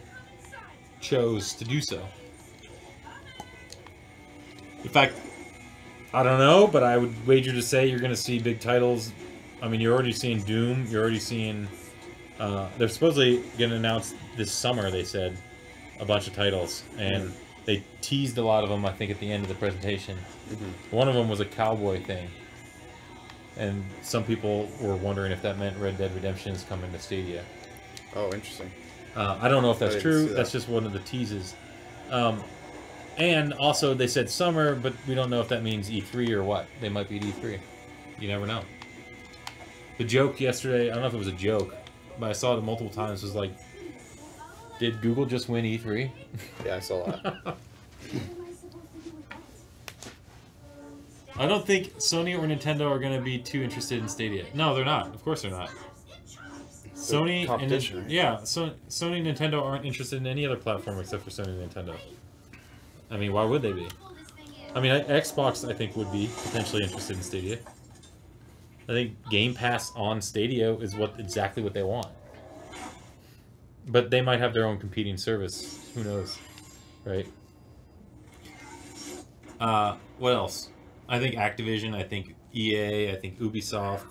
S2: chose to do so. In fact, I don't know, but I would wager to say you're going to see big titles. I mean, you're already seeing Doom. You're already seeing... they're supposedly going to announce this summer, they said, a bunch of titles. And they teased a lot of them, I think, at the end of the presentation. One of them was a cowboy thing. And some people were wondering if that meant Red Dead Redemption is coming to Stadia.
S1: Oh, interesting.
S2: I don't know if that's true.
S1: That.
S2: That's just one of the teases. And also, they said summer, but we don't know if that means E3 or what. They might be at E3. You never know. The joke yesterday, I don't know if it was a joke, but I saw it multiple times, was like, did Google just win E3?
S1: Yeah, I saw that.
S2: I don't think Sony or Nintendo are going to be too interested in Stadia. No, they're not. Of course they're not. Sony and Sony and Nintendo aren't interested in any other platform except for Sony and Nintendo. I mean, why would they be? I mean, Xbox, I think, would be potentially interested in Stadia. I think Game Pass on Stadia is exactly what they want. But they might have their own competing service. Who knows? Right? What else? I think Activision, I think EA, I think Ubisoft,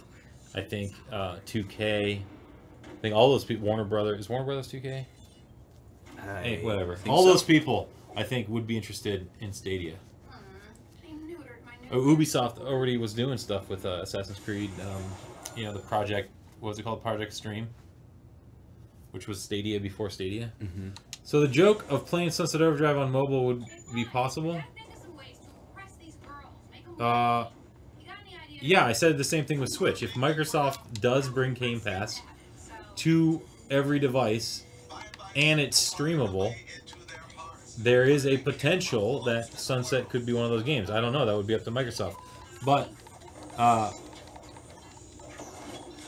S2: I think 2K. I think all those people, Warner Brothers, is Warner Brothers 2K? Hey, whatever. All those people, I think, would be interested in Stadia. Oh, Ubisoft already was doing stuff with Assassin's Creed, you know, the project, what was it called? Project Stream? Which was Stadia before Stadia. So the joke of playing Sunset Overdrive on mobile would be possible. Yeah, I said the same thing with Switch. If Microsoft does bring Game Pass to every device and it's streamable, there is a potential that Sunset could be one of those games. I don't know. That would be up to Microsoft. But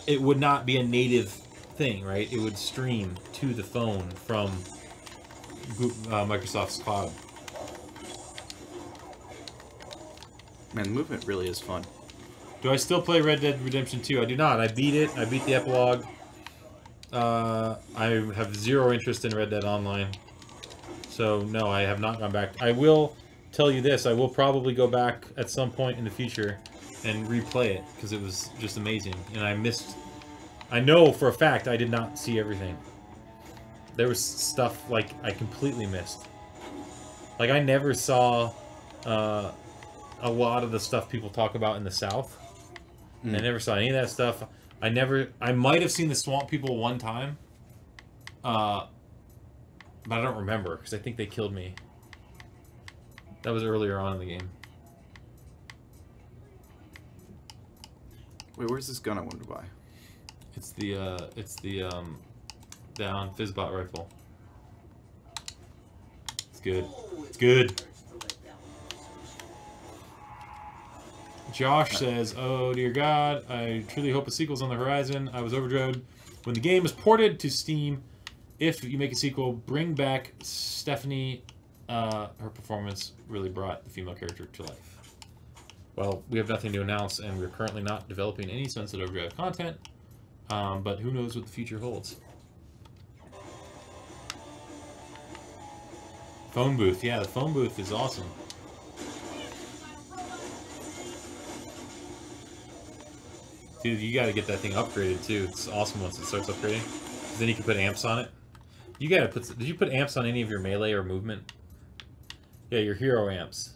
S2: it would not be a native thing, right? It would stream to the phone from Microsoft's cloud.
S1: Man, the movement really is fun.
S2: Do I still play Red Dead Redemption 2? I do not. I beat it. I beat the epilogue. I have zero interest in Red Dead Online. So, no, I have not gone back. I will tell you this. I will probably go back at some point in the future and replay it. Because it was just amazing. And I missed... I know for a fact I did not see everything. There was stuff, like, I completely missed. Like, I never saw a lot of the stuff people talk about in the South. I never saw any of that stuff. I might have seen the Swamp People one time. But I don't remember, because I think they killed me. That was earlier on in the game.
S1: Wait, where's this gun I wanted to buy?
S2: It's the down Fizzbot rifle. It's good. It's good. Josh says, "Oh dear God, I truly hope a sequel's on the horizon. I was Overdrive when the game was ported to Steam. If you make a sequel, bring back Stephanie. Her performance really brought the female character to life." Well, we have nothing to announce, and we're currently not developing any Sunset Overdrive content. But who knows what the future holds. Phone booth. Yeah, the phone booth is awesome. Dude, you gotta get that thing upgraded too. It's awesome once it starts upgrading. 'Cause then you can put amps on it. You gotta put... Did you put amps on any of your melee or movement? Yeah, your hero amps.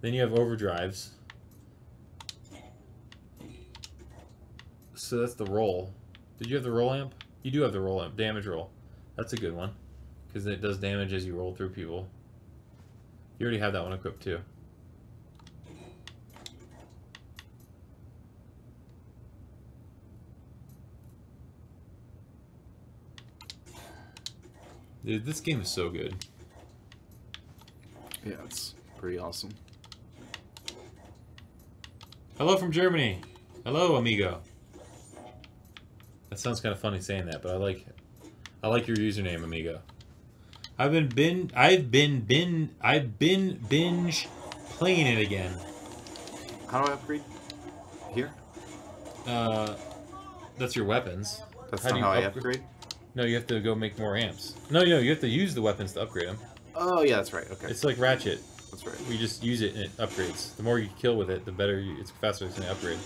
S2: Then you have overdrives. So that's the roll. Did you have the roll amp? You do have the roll amp. Damage roll. That's a good one. Because it does damage as you roll through people. You already have that one equipped too. Dude, this game is so good.
S1: Yeah, it's pretty awesome.
S2: Hello from Germany. Hello, amigo. That sounds kind of funny saying that, but I like your username, amigo. I've been binge playing it again.
S1: How do I upgrade? Here?
S2: That's your weapons.
S1: That's not how I upgrade?
S2: No, you have to go make more amps. No, you have to use the weapons to upgrade them.
S1: Oh, yeah, that's right. Okay.
S2: It's like Ratchet.
S1: That's right.
S2: We just use it and it upgrades. The more you kill with it, the better it's faster it's going to upgrade.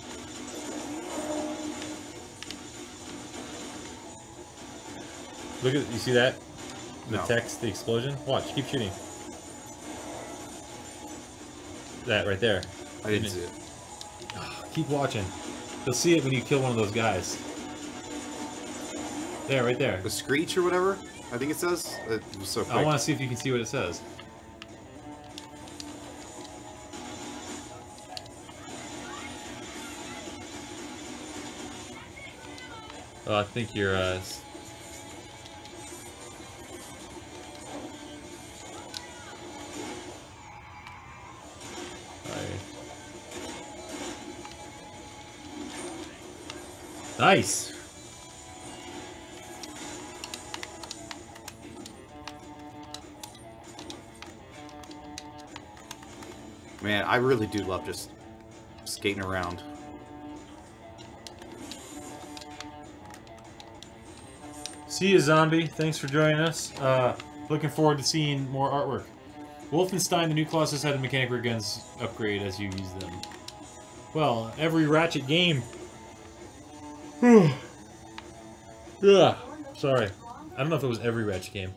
S2: Look at, you see that? The text, the explosion? Watch, keep shooting. That right there.
S1: I didn't see it.
S2: Keep watching. You'll see it when you kill one of those guys. There, right there.
S1: The Screech or whatever? I think it says. It was so quick.
S2: I want to see if you can see what it says. Oh, I think you're, Nice!
S1: Man, I really do love just skating around.
S2: See you, Zombie. Thanks for joining us. Looking forward to seeing more artwork. Wolfenstein, the new Colossus had the mechanic ray guns upgrade as you use them. Well, every Ratchet game. Yeah, sorry. I don't know if it was every Ratchet game.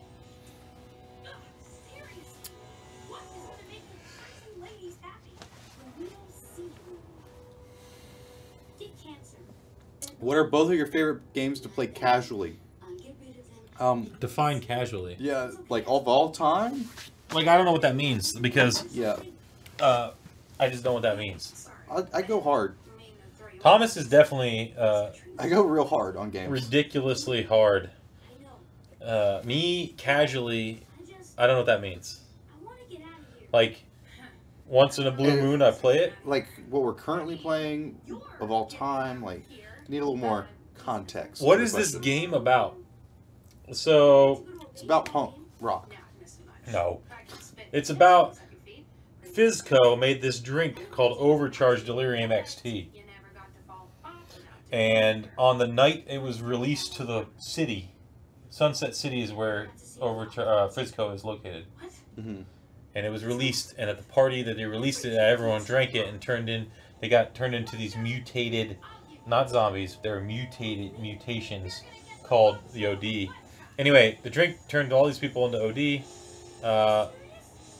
S1: What are both of your favorite games to play casually?
S2: Define casually.
S1: Yeah, like of all time?
S2: Like, I don't know what that means, because...
S1: Yeah.
S2: I just don't know what that means.
S1: I go hard.
S2: Thomas is definitely...
S1: I go real hard on games.
S2: Ridiculously hard. Me, casually, I don't know what that means. Like, once in a blue moon, I play it.
S1: Like, what we're currently playing of all time, like, need a little more context.
S2: What is this game about? So...
S1: It's about punk rock.
S2: No. It's about... Fizzco made this drink called Overcharged Delirium XT. And on the night it was released to the city, Sunset City is where Frisco is located.
S1: Mm-hmm.
S2: And it was released, and at the party that they released it, everyone drank it and they got turned into these mutated, not zombies, they were mutations called the OD. Anyway, the drink turned all these people into OD,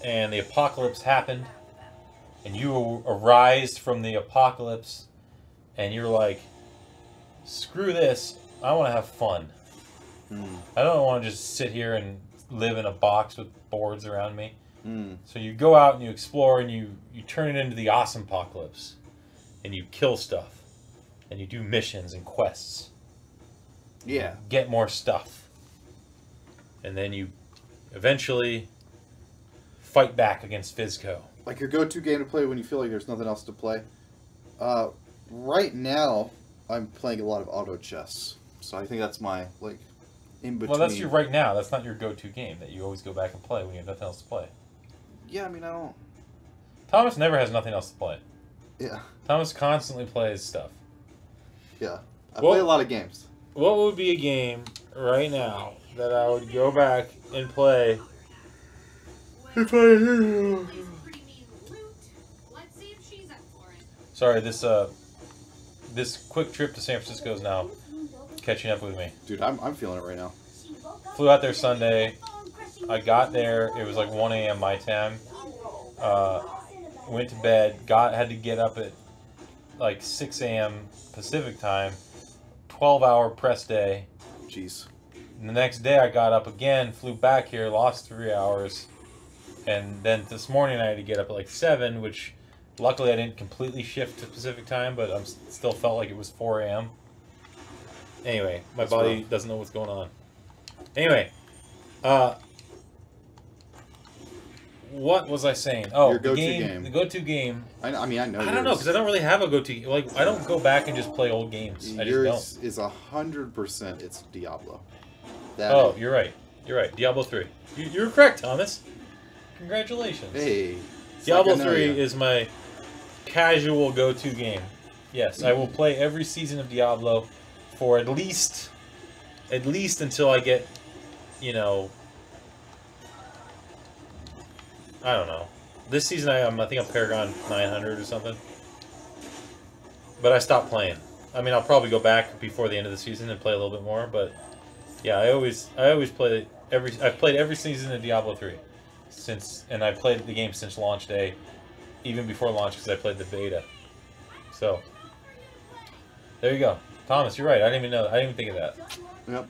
S2: and the apocalypse happened, and you arise from the apocalypse, and you're like, screw this, I want to have fun. I don't want to just sit here and live in a box with boards around me. So you go out and you explore and you turn it into the awesome apocalypse. And you kill stuff. And you do missions and quests.
S1: Yeah.
S2: Get more stuff. And then you eventually fight back against Fizco.
S1: Like your go-to game to play when you feel like there's nothing else to play? Right now, I'm playing a lot of auto chess. So I think that's my, like, in between.
S2: Well, that's your right now. That's not your go-to game that you always go back and play when you have nothing else to play.
S1: Yeah, I mean, I don't...
S2: Thomas never has nothing else to play.
S1: Yeah.
S2: Thomas constantly plays stuff.
S1: Yeah. I play a lot of games.
S2: What would be a game right now that I would go back and play if I hear... Sorry, this quick trip to San Francisco is now catching up with me.
S1: Dude, I'm feeling it right now.
S2: Flew out there Sunday. I got there. It was like 1 a.m. my time. Went to bed. Had to get up at like 6 a.m. Pacific time. 12-hour press day.
S1: Jeez.
S2: And the next day I got up again, flew back here, lost 3 hours. And then this morning I had to get up at like 7, which luckily I didn't completely shift to Pacific time, but I still felt like it was 4 a.m. Anyway, my body doesn't know what's going on. Anyway, what was I saying? Oh,
S1: your go-to game.
S2: The go-to game.
S1: I know
S2: I don't know, because I don't really have a go-to. Like, I don't go back and just play old games. I just don't.
S1: Is 100% it's Diablo.
S2: You're right. You're right. Diablo 3. You're correct, Thomas. Congratulations.
S1: Hey.
S2: Diablo 3 is my casual go-to game. Yes, I will play every season of Diablo for at least until I get, you know, I don't know. This season I think I'm Paragon 900 or something. But I stopped playing. I mean, I'll probably go back before the end of the season and play a little bit more, but yeah, I always play I've played every season of Diablo 3 and I played the game since launch day, even before launch because I played the beta. So there you go. Thomas, you're right. I didn't even think of that.
S1: Yep.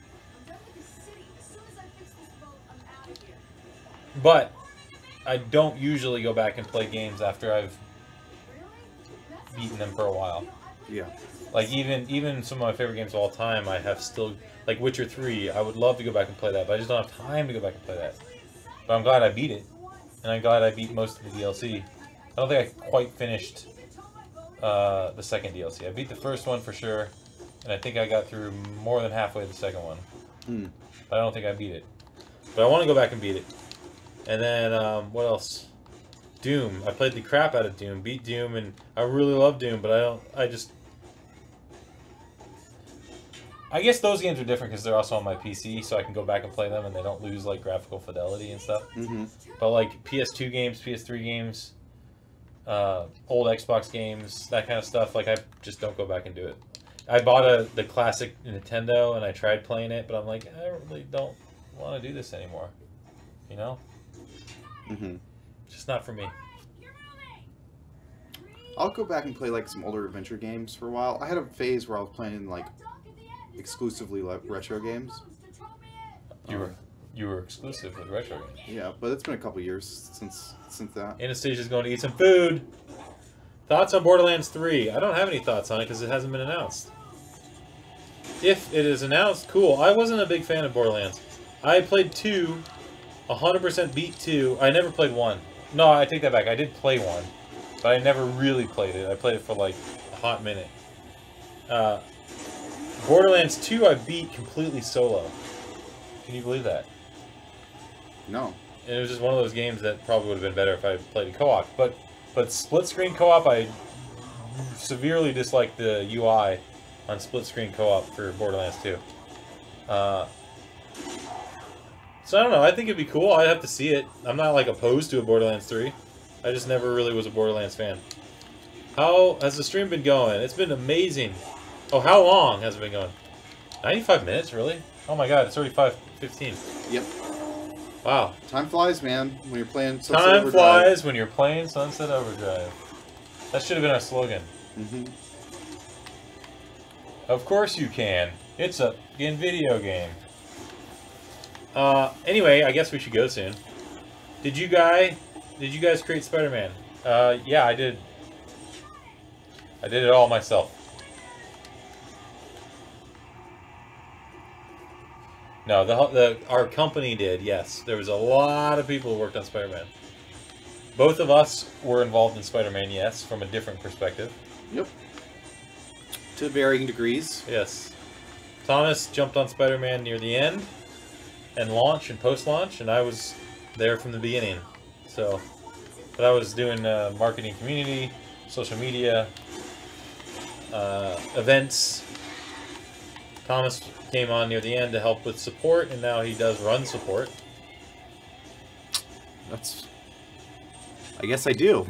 S2: But I don't usually go back and play games after I've beaten them for a while.
S1: Yeah.
S2: Like even some of my favorite games of all time, I have still, like Witcher 3. I would love to go back and play that, but I just don't have time to go back and play that. But I'm glad I beat it, and I'm glad I beat most of the DLC. I don't think I quite finished the second DLC. I beat the first one for sure, and I think I got through more than halfway the second one. But I don't think I beat it. But I want to go back and beat it. And then, what else? Doom. I played the crap out of Doom, beat Doom, and I really love Doom, but I guess those games are different because they're also on my PC, so I can go back and play them, and they don't lose, like, graphical fidelity and stuff. But, like, PS2 games, PS3 games, old Xbox games, that kind of stuff, like, I just don't go back and do it. I bought the classic Nintendo, and I tried playing it, but I'm like, I really don't want to do this anymore. You know? Just not for me.
S1: I'll go back and play like some older adventure games for a while. I had a phase where I was playing like exclusively like retro games.
S2: You were exclusive with retro games.
S1: Yeah, but it's been a couple years since that.
S2: Anastasia's going to eat some food. Thoughts on Borderlands 3? I don't have any thoughts on it because it hasn't been announced. If it is announced, cool. I wasn't a big fan of Borderlands. I played 2. 100% beat 2. I never played 1. No, I take that back. I did play 1. But I never really played it. I played it for like a hot minute. Borderlands 2 I beat completely solo. Can you believe that?
S1: No.
S2: And it was just one of those games that probably would have been better if I played a co-op. But split-screen co-op, I severely dislike the UI on split-screen co-op for Borderlands 2. So I don't know. I think it'd be cool. I'd have to see it. I'm not like opposed to a Borderlands 3. I just never really was a Borderlands fan. How has the stream been going? It's been amazing. Oh, how long has it been going? 95 minutes, really? Oh my god, it's already 5:15.
S1: Yep.
S2: Wow.
S1: Time flies, man, when you're playing Sunset
S2: Time
S1: Overdrive.
S2: flies when you're playing Sunset Overdrive. That should have been our slogan.
S1: Mm-hmm.
S2: Of course you can. It's a fucking video game. Anyway, I guess we should go soon. Did you guys create Spider-Man? Yeah, I did. I did it all myself. No, our company did, yes. There was a lot of people who worked on Spider-Man. Both of us were involved in Spider-Man, yes, from a different perspective.
S1: Yep. To varying degrees.
S2: Yes. Thomas jumped on Spider-Man near the end, and launch and post-launch, and I was there from the beginning. So, but I was doing marketing, community, social media, events. Thomas came on near the end to help with support, and now he does run support.
S1: I guess I do.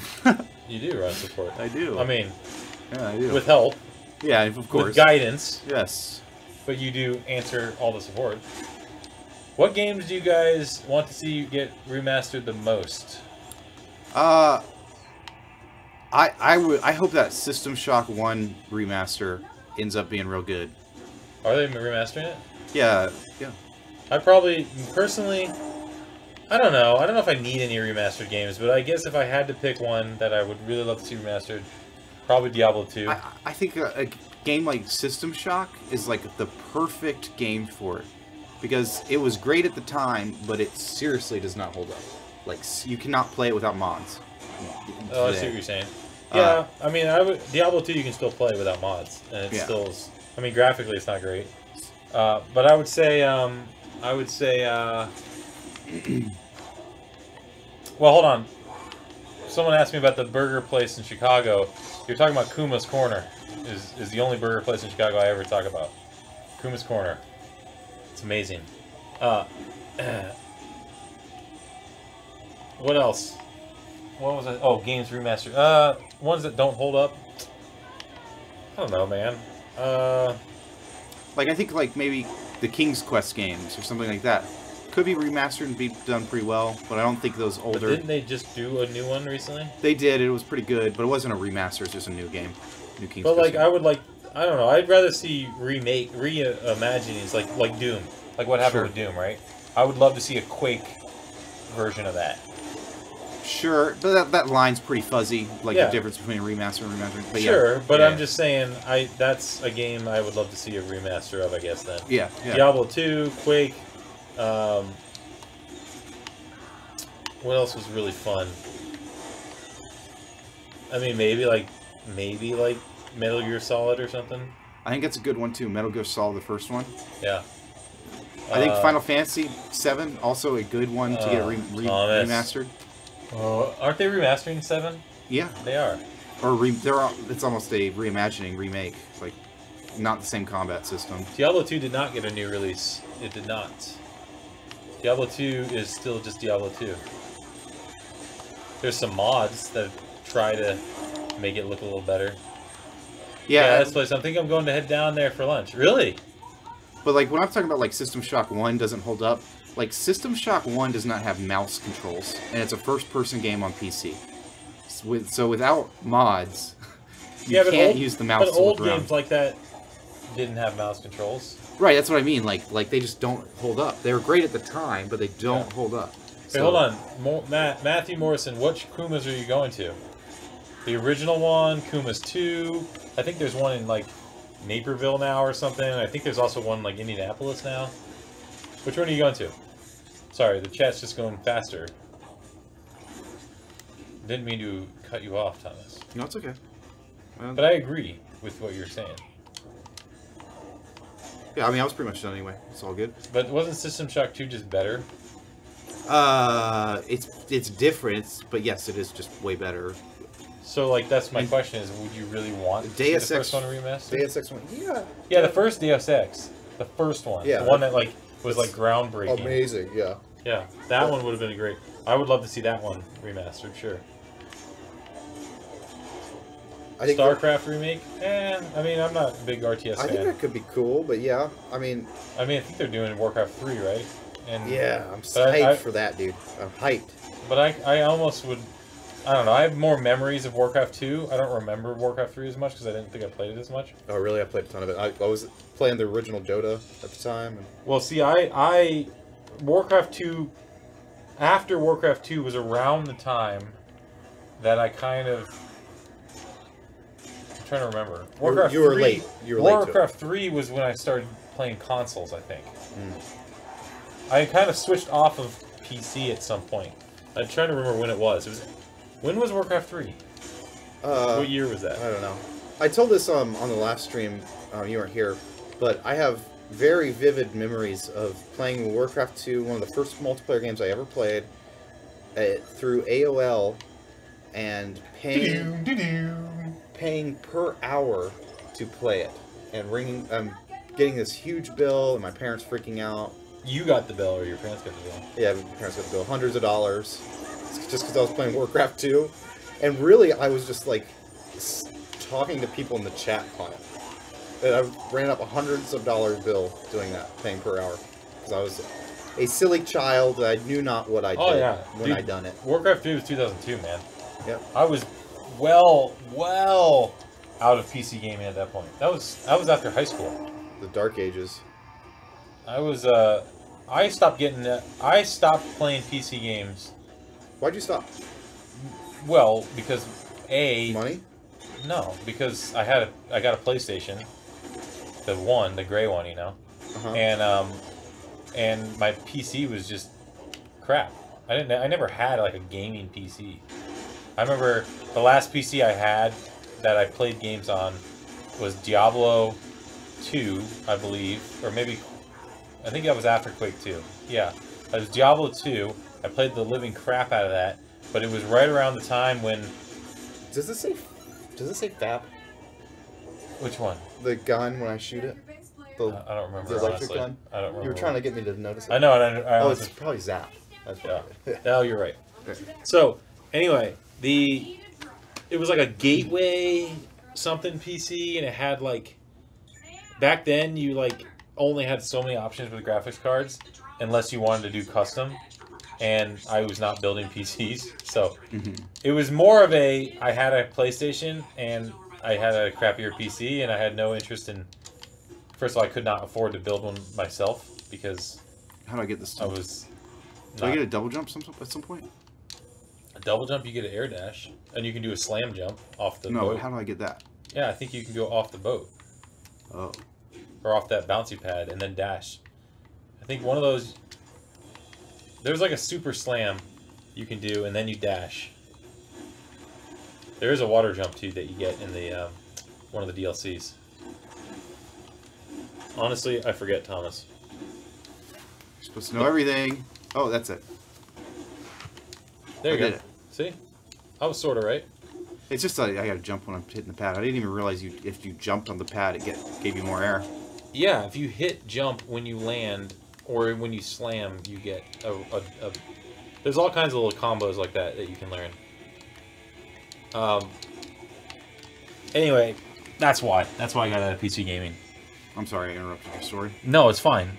S2: You do run support.
S1: I do.
S2: I mean,
S1: yeah, I do.
S2: with help.
S1: Yeah, of course.
S2: With guidance.
S1: Yes.
S2: But you do answer all the support. What games do you guys want to see you get remastered the most?
S1: I hope that System Shock 1 remaster ends up being real good.
S2: Are they remastering it?
S1: Yeah, yeah.
S2: I probably, personally, I don't know. I don't know if I need any remastered games, but I guess if I had to pick one that I would really love to see remastered, probably Diablo 2.
S1: I think a game like System Shock is like the perfect game for it. Because it was great at the time, but it seriously does not hold up. Like, you cannot play it without mods.
S2: Oh, I see what you're saying. Yeah, I mean, Diablo 2 you can still play without mods, and it still is. I mean, graphically it's not great, but I would say, well, hold on. Someone asked me about the burger place in Chicago. You're talking about Kuma's Corner. Is the only burger place in Chicago I ever talk about. Kuma's Corner. It's amazing. What else? What was it? Oh, games remastered. Ones that don't hold up. I don't know, man.
S1: Like, I think, like, maybe the King's Quest games or something like that could be remastered and be done pretty well, but I don't think those older...
S2: But didn't they just do a new one recently?
S1: They did. It was pretty good, but it wasn't a remaster. It's just a new game. New King's
S2: But,
S1: Quest
S2: like,
S1: game.
S2: I would like... I don't know. I'd rather see reimaginings, like Doom. Like what happened with Doom, right? I would love to see a Quake version of that.
S1: Sure, but that line's pretty fuzzy, like the difference between remaster and remastering. But
S2: sure, but I'm just saying, that's a game I would love to see a remaster of, I guess, then.
S1: Yeah, yeah.
S2: Diablo 2, Quake, what else was really fun? I mean, maybe like Metal Gear Solid or something.
S1: I think that's a good one, too. Metal Gear Solid, the first one.
S2: Yeah.
S1: I think Final Fantasy VII, also a good one to get remastered.
S2: Aren't they remastering 7?
S1: Yeah.
S2: They are.
S1: Or it's almost a reimagining, remake. Like, not the same combat system.
S2: Diablo 2 did not get a new release. It did not. Diablo 2 is still just Diablo 2. There's some mods that try to make it look a little better. Yeah, this place. I think I'm going to head down there for lunch. Really?
S1: But, like, when I'm talking about, like, System Shock 1 doesn't hold up, like, System Shock 1 does not have mouse controls, and it's a first-person game on PC. So without mods, you can't use the mouse to look around.
S2: But old games like that didn't have mouse controls.
S1: Right, that's what I mean. Like they just don't hold up. They were great at the time, but they don't hold up.
S2: Hey, hold on. Matthew Morrison, which Kumas are you going to? The original one, Kumas 2. I think there's one in, like, Naperville now or something. I think there's also one, like, Indianapolis now. Which one are you going to? Sorry, the chat's just going faster. Didn't mean to cut you off, Thomas.
S1: No, it's okay.
S2: But I agree with what you're saying.
S1: Yeah, I mean, I was pretty much done anyway. It's all good.
S2: But wasn't System Shock 2 just better?
S1: It's different, but yes, it is just way better.
S2: So, like, that's my question: is would you really want to see the first one remastered?
S1: Deus Ex 1, yeah.
S2: Yeah, the first Deus Ex, the first one, the one that like was like groundbreaking.
S3: Amazing, yeah.
S2: Yeah, that one would have been great. I would love to see that one remastered, sure.
S3: I think
S2: StarCraft remake? I mean, I'm not a big RTS fan.
S3: I think that could be cool, but yeah, I mean,
S2: I think they're doing Warcraft 3, right? And
S3: yeah, I'm hyped for that, dude. I'm hyped.
S2: But I almost would... I don't know. I have more memories of Warcraft 2. I don't remember Warcraft 3 as much because I didn't think I played it as much.
S3: Oh, really? I played a ton of it. I was playing the original Dota at the time. And...
S2: Well, see, Warcraft 2... After Warcraft 2 was around the time that I kind of... I'm trying to remember. Warcraft
S3: you were
S2: 3,
S3: late. You were late.
S2: Warcraft 3 was when I started playing consoles, I think. I kind of switched off of PC at some point. I'm trying to remember when it was. When was Warcraft 3? What year was that?
S3: I don't know. I told this on the last stream. You weren't here, but I have very vivid memories of playing Warcraft 2, one of the first multiplayer games I ever played, through AOL, and paying per hour to play it, and getting this huge bill, and my parents freaking out.
S2: You got the bill, or your parents got the bill?
S3: Yeah, my parents got the bill, hundreds of dollars, just because I was playing Warcraft 2, and really I was just like talking to people in the chat client. And I ran up hundreds of dollars bill doing that, paying per hour, because I was a silly child. I knew not what I did when I done it.
S2: Warcraft 3 was 2002, man.
S3: Yep.
S2: I was well out of PC gaming at that point. That was after high school.
S3: The Dark Ages.
S2: I stopped playing PC games.
S3: Why'd you stop?
S2: Well, because
S3: money?
S2: No, because I got a PlayStation, the gray one, you know, and my PC was just crap. I never had like a gaming PC. I remember the last PC I had that I played games on was Diablo 2, I believe, or maybe I think that was after Quake 2. Yeah, it was Diablo 2. I played the living crap out of that, but it was right around the time when.
S3: Does it say FAP?
S2: Which one?
S3: The gun when I shoot it.
S2: I don't remember.
S3: The electric gun.
S2: I don't remember.
S3: You were trying to get me to notice it.
S2: I know.
S3: It's probably Zap. That's
S2: yeah. No, you're right. So anyway, it was like a gateway something PC, and it had like back then you like only had so many options with graphics cards unless you wanted to do custom, and I was not building PCs, so it was more of I had a PlayStation and I had a crappier PC, and I had no interest in. First of all, I could not afford to build one myself because
S1: how do I get this?
S2: I was.
S1: Do I get a double jump at some point?
S2: A double jump, you get an air dash, and you can do a slam jump off the boat.
S1: No, how do I get that?
S2: Yeah, I think you can go off the boat.
S1: Oh.
S2: Or off that bouncy pad and then dash. I think one of those. There's like a super slam you can do, and then you dash. There is a water jump too that you get in the one of the DLCs. Honestly, I forget, Thomas.
S1: You're supposed to know everything. Oh, that's it.
S2: There you
S1: I did
S2: go.
S1: it.
S2: See? I was sort of right.
S1: It's just I gotta jump when I'm hitting the pad. I didn't even realize if you jumped on the pad, it gave you more air.
S2: Yeah, if you hit jump when you land or when you slam, you get a there's all kinds of little combos like that you can learn. Anyway, that's why I got out of PC gaming.
S1: I'm sorry I interrupted your story.
S2: No, it's fine.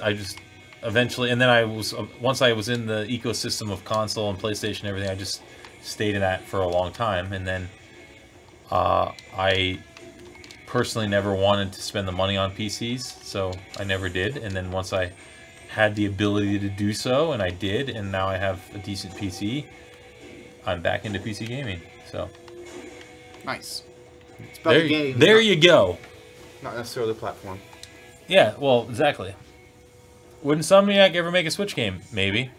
S2: I just eventually, and then once I was in the ecosystem of console and PlayStation and everything, I just stayed in that for a long time, and then I personally never wanted to spend the money on PCs, so I never did. And then once I had the ability to do so, and I did, and now I have a decent PC, I'm back into PC gaming. So
S1: nice. It's about the game.
S2: There you go.
S3: Not necessarily the platform.
S2: Yeah, well, exactly. Would Insomniac ever make a Switch game? Maybe.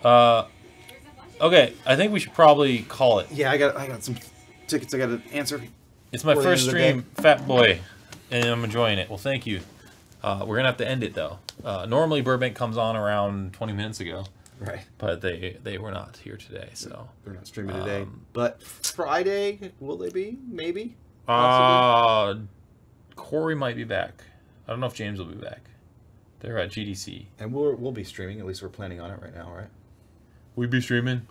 S2: Okay, I think we should probably call it.
S1: Yeah, I got some tickets I got to answer.
S2: It's my first stream, Fat Boy, and I'm enjoying it. Well, thank you. We're going to have to end it, though. Normally, Burbank comes on around 20 minutes ago.
S3: Right.
S2: But they were not here today, so.
S3: They're not streaming today. But Friday, will they be? Maybe?
S2: Corey might be back. I don't know if James will be back. They're at GDC.
S3: And we'll be streaming. At least we're planning on it right now, right?
S2: We be streaming.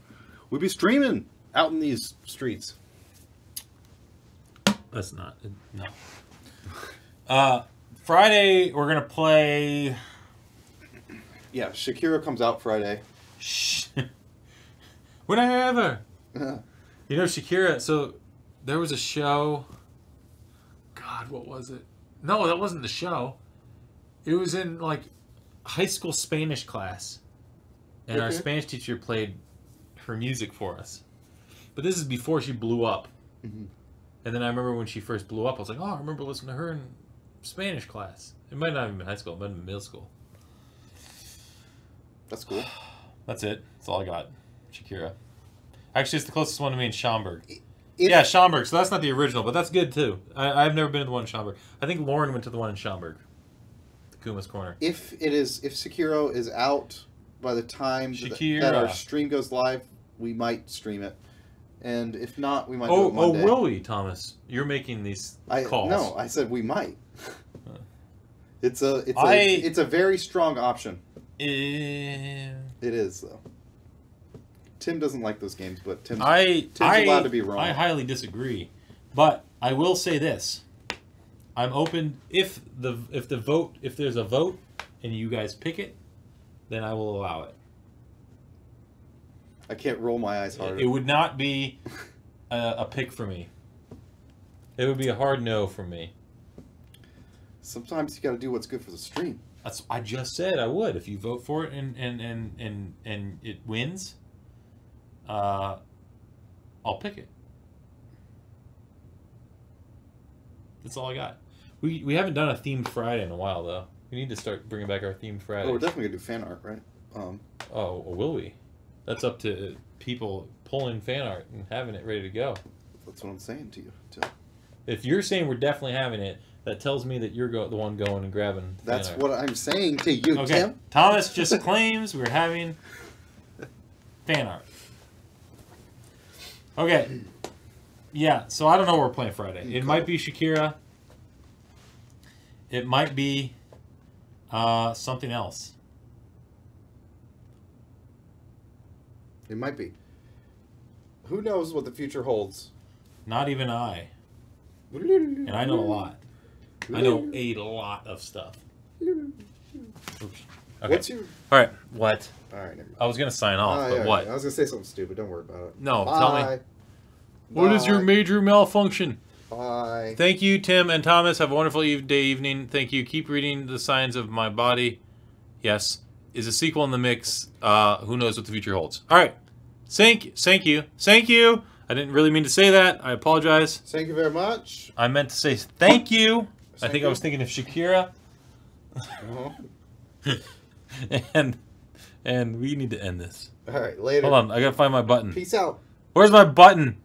S3: We'll be streaming out in these streets.
S2: That's not no. Friday we're gonna play.
S3: Yeah, Shakira comes out Friday.
S2: Whenever. You know Shakira. So there was a show. God, what was it? No, that wasn't the show. It was in like high school Spanish class, and our Spanish teacher played her music for us. But this is before she blew up.
S3: Mm-hmm.
S2: And then I remember when she first blew up, I was like, oh, I remember listening to her in Spanish class. It might not even been high school, it might have been middle school.
S3: That's cool.
S2: That's it. That's all I got. Shakira. Actually, it's the closest one to me in Schaumburg. Yeah, Schaumburg. So that's not the original, but that's good too. I've never been to the one in Schaumburg. I think Lauren went to the one in Schaumburg. The Kuma's Corner.
S3: If Sekiro is out by the time that our stream goes live, we might stream it. And if not, we might do it Monday.
S2: Oh, will we, Thomas? You're making these calls.
S3: No, I said we might. It's a very strong option. It is, though. Tim doesn't like those games, but Tim's allowed to be wrong.
S2: I highly disagree. But I will say this. I'm open if there's a vote and you guys pick it, then I will allow it.
S3: I can't roll my eyes harder.
S2: It would not be a pick for me. It would be a hard no for me.
S3: Sometimes you got to do what's good for the stream.
S2: I just said I would. If you vote for it and it wins, I'll pick it. That's all I got. We haven't done a themed Friday in a while though. We need to start bringing back our themed Friday.
S3: Oh, we're definitely gonna do fan art, right?
S2: Oh, will we? That's up to people pulling fan art and having it ready to go.
S3: That's what I'm saying to you, Tim.
S2: If you're saying we're definitely having it, that tells me that you're the one going and grabbing.
S3: That's what I'm saying to you,
S2: okay.
S3: Tim.
S2: Thomas just claims we're having fan art. Okay. Yeah, so I don't know what we're playing Friday. It might be Shakira. It might be something else.
S3: It might be. Who knows what the future holds?
S2: Not even I. And I know a lot. I know a lot of stuff. Oops. Okay.
S3: What's your...
S2: All right. What?
S3: All right. Never mind.
S2: I was going to sign off, but
S3: yeah,
S2: what?
S3: I was going to say something stupid. Don't worry about it.
S2: No,
S3: Bye.
S2: tell me. What is your major malfunction?
S3: Bye.
S2: Thank you, Tim and Thomas. Have a wonderful evening. Thank you. Keep reading the signs of my body. Yes. Is a sequel in the mix. Who knows what the future holds. All right. Thank you. Thank you. I didn't really mean to say that. I apologize.
S3: Thank you very much.
S2: I meant to say thank you. I think I was thinking of Shakira. And we need to end this.
S3: All right, later.
S2: Hold on, I gotta find my button.
S3: Peace out.
S2: Where's my button?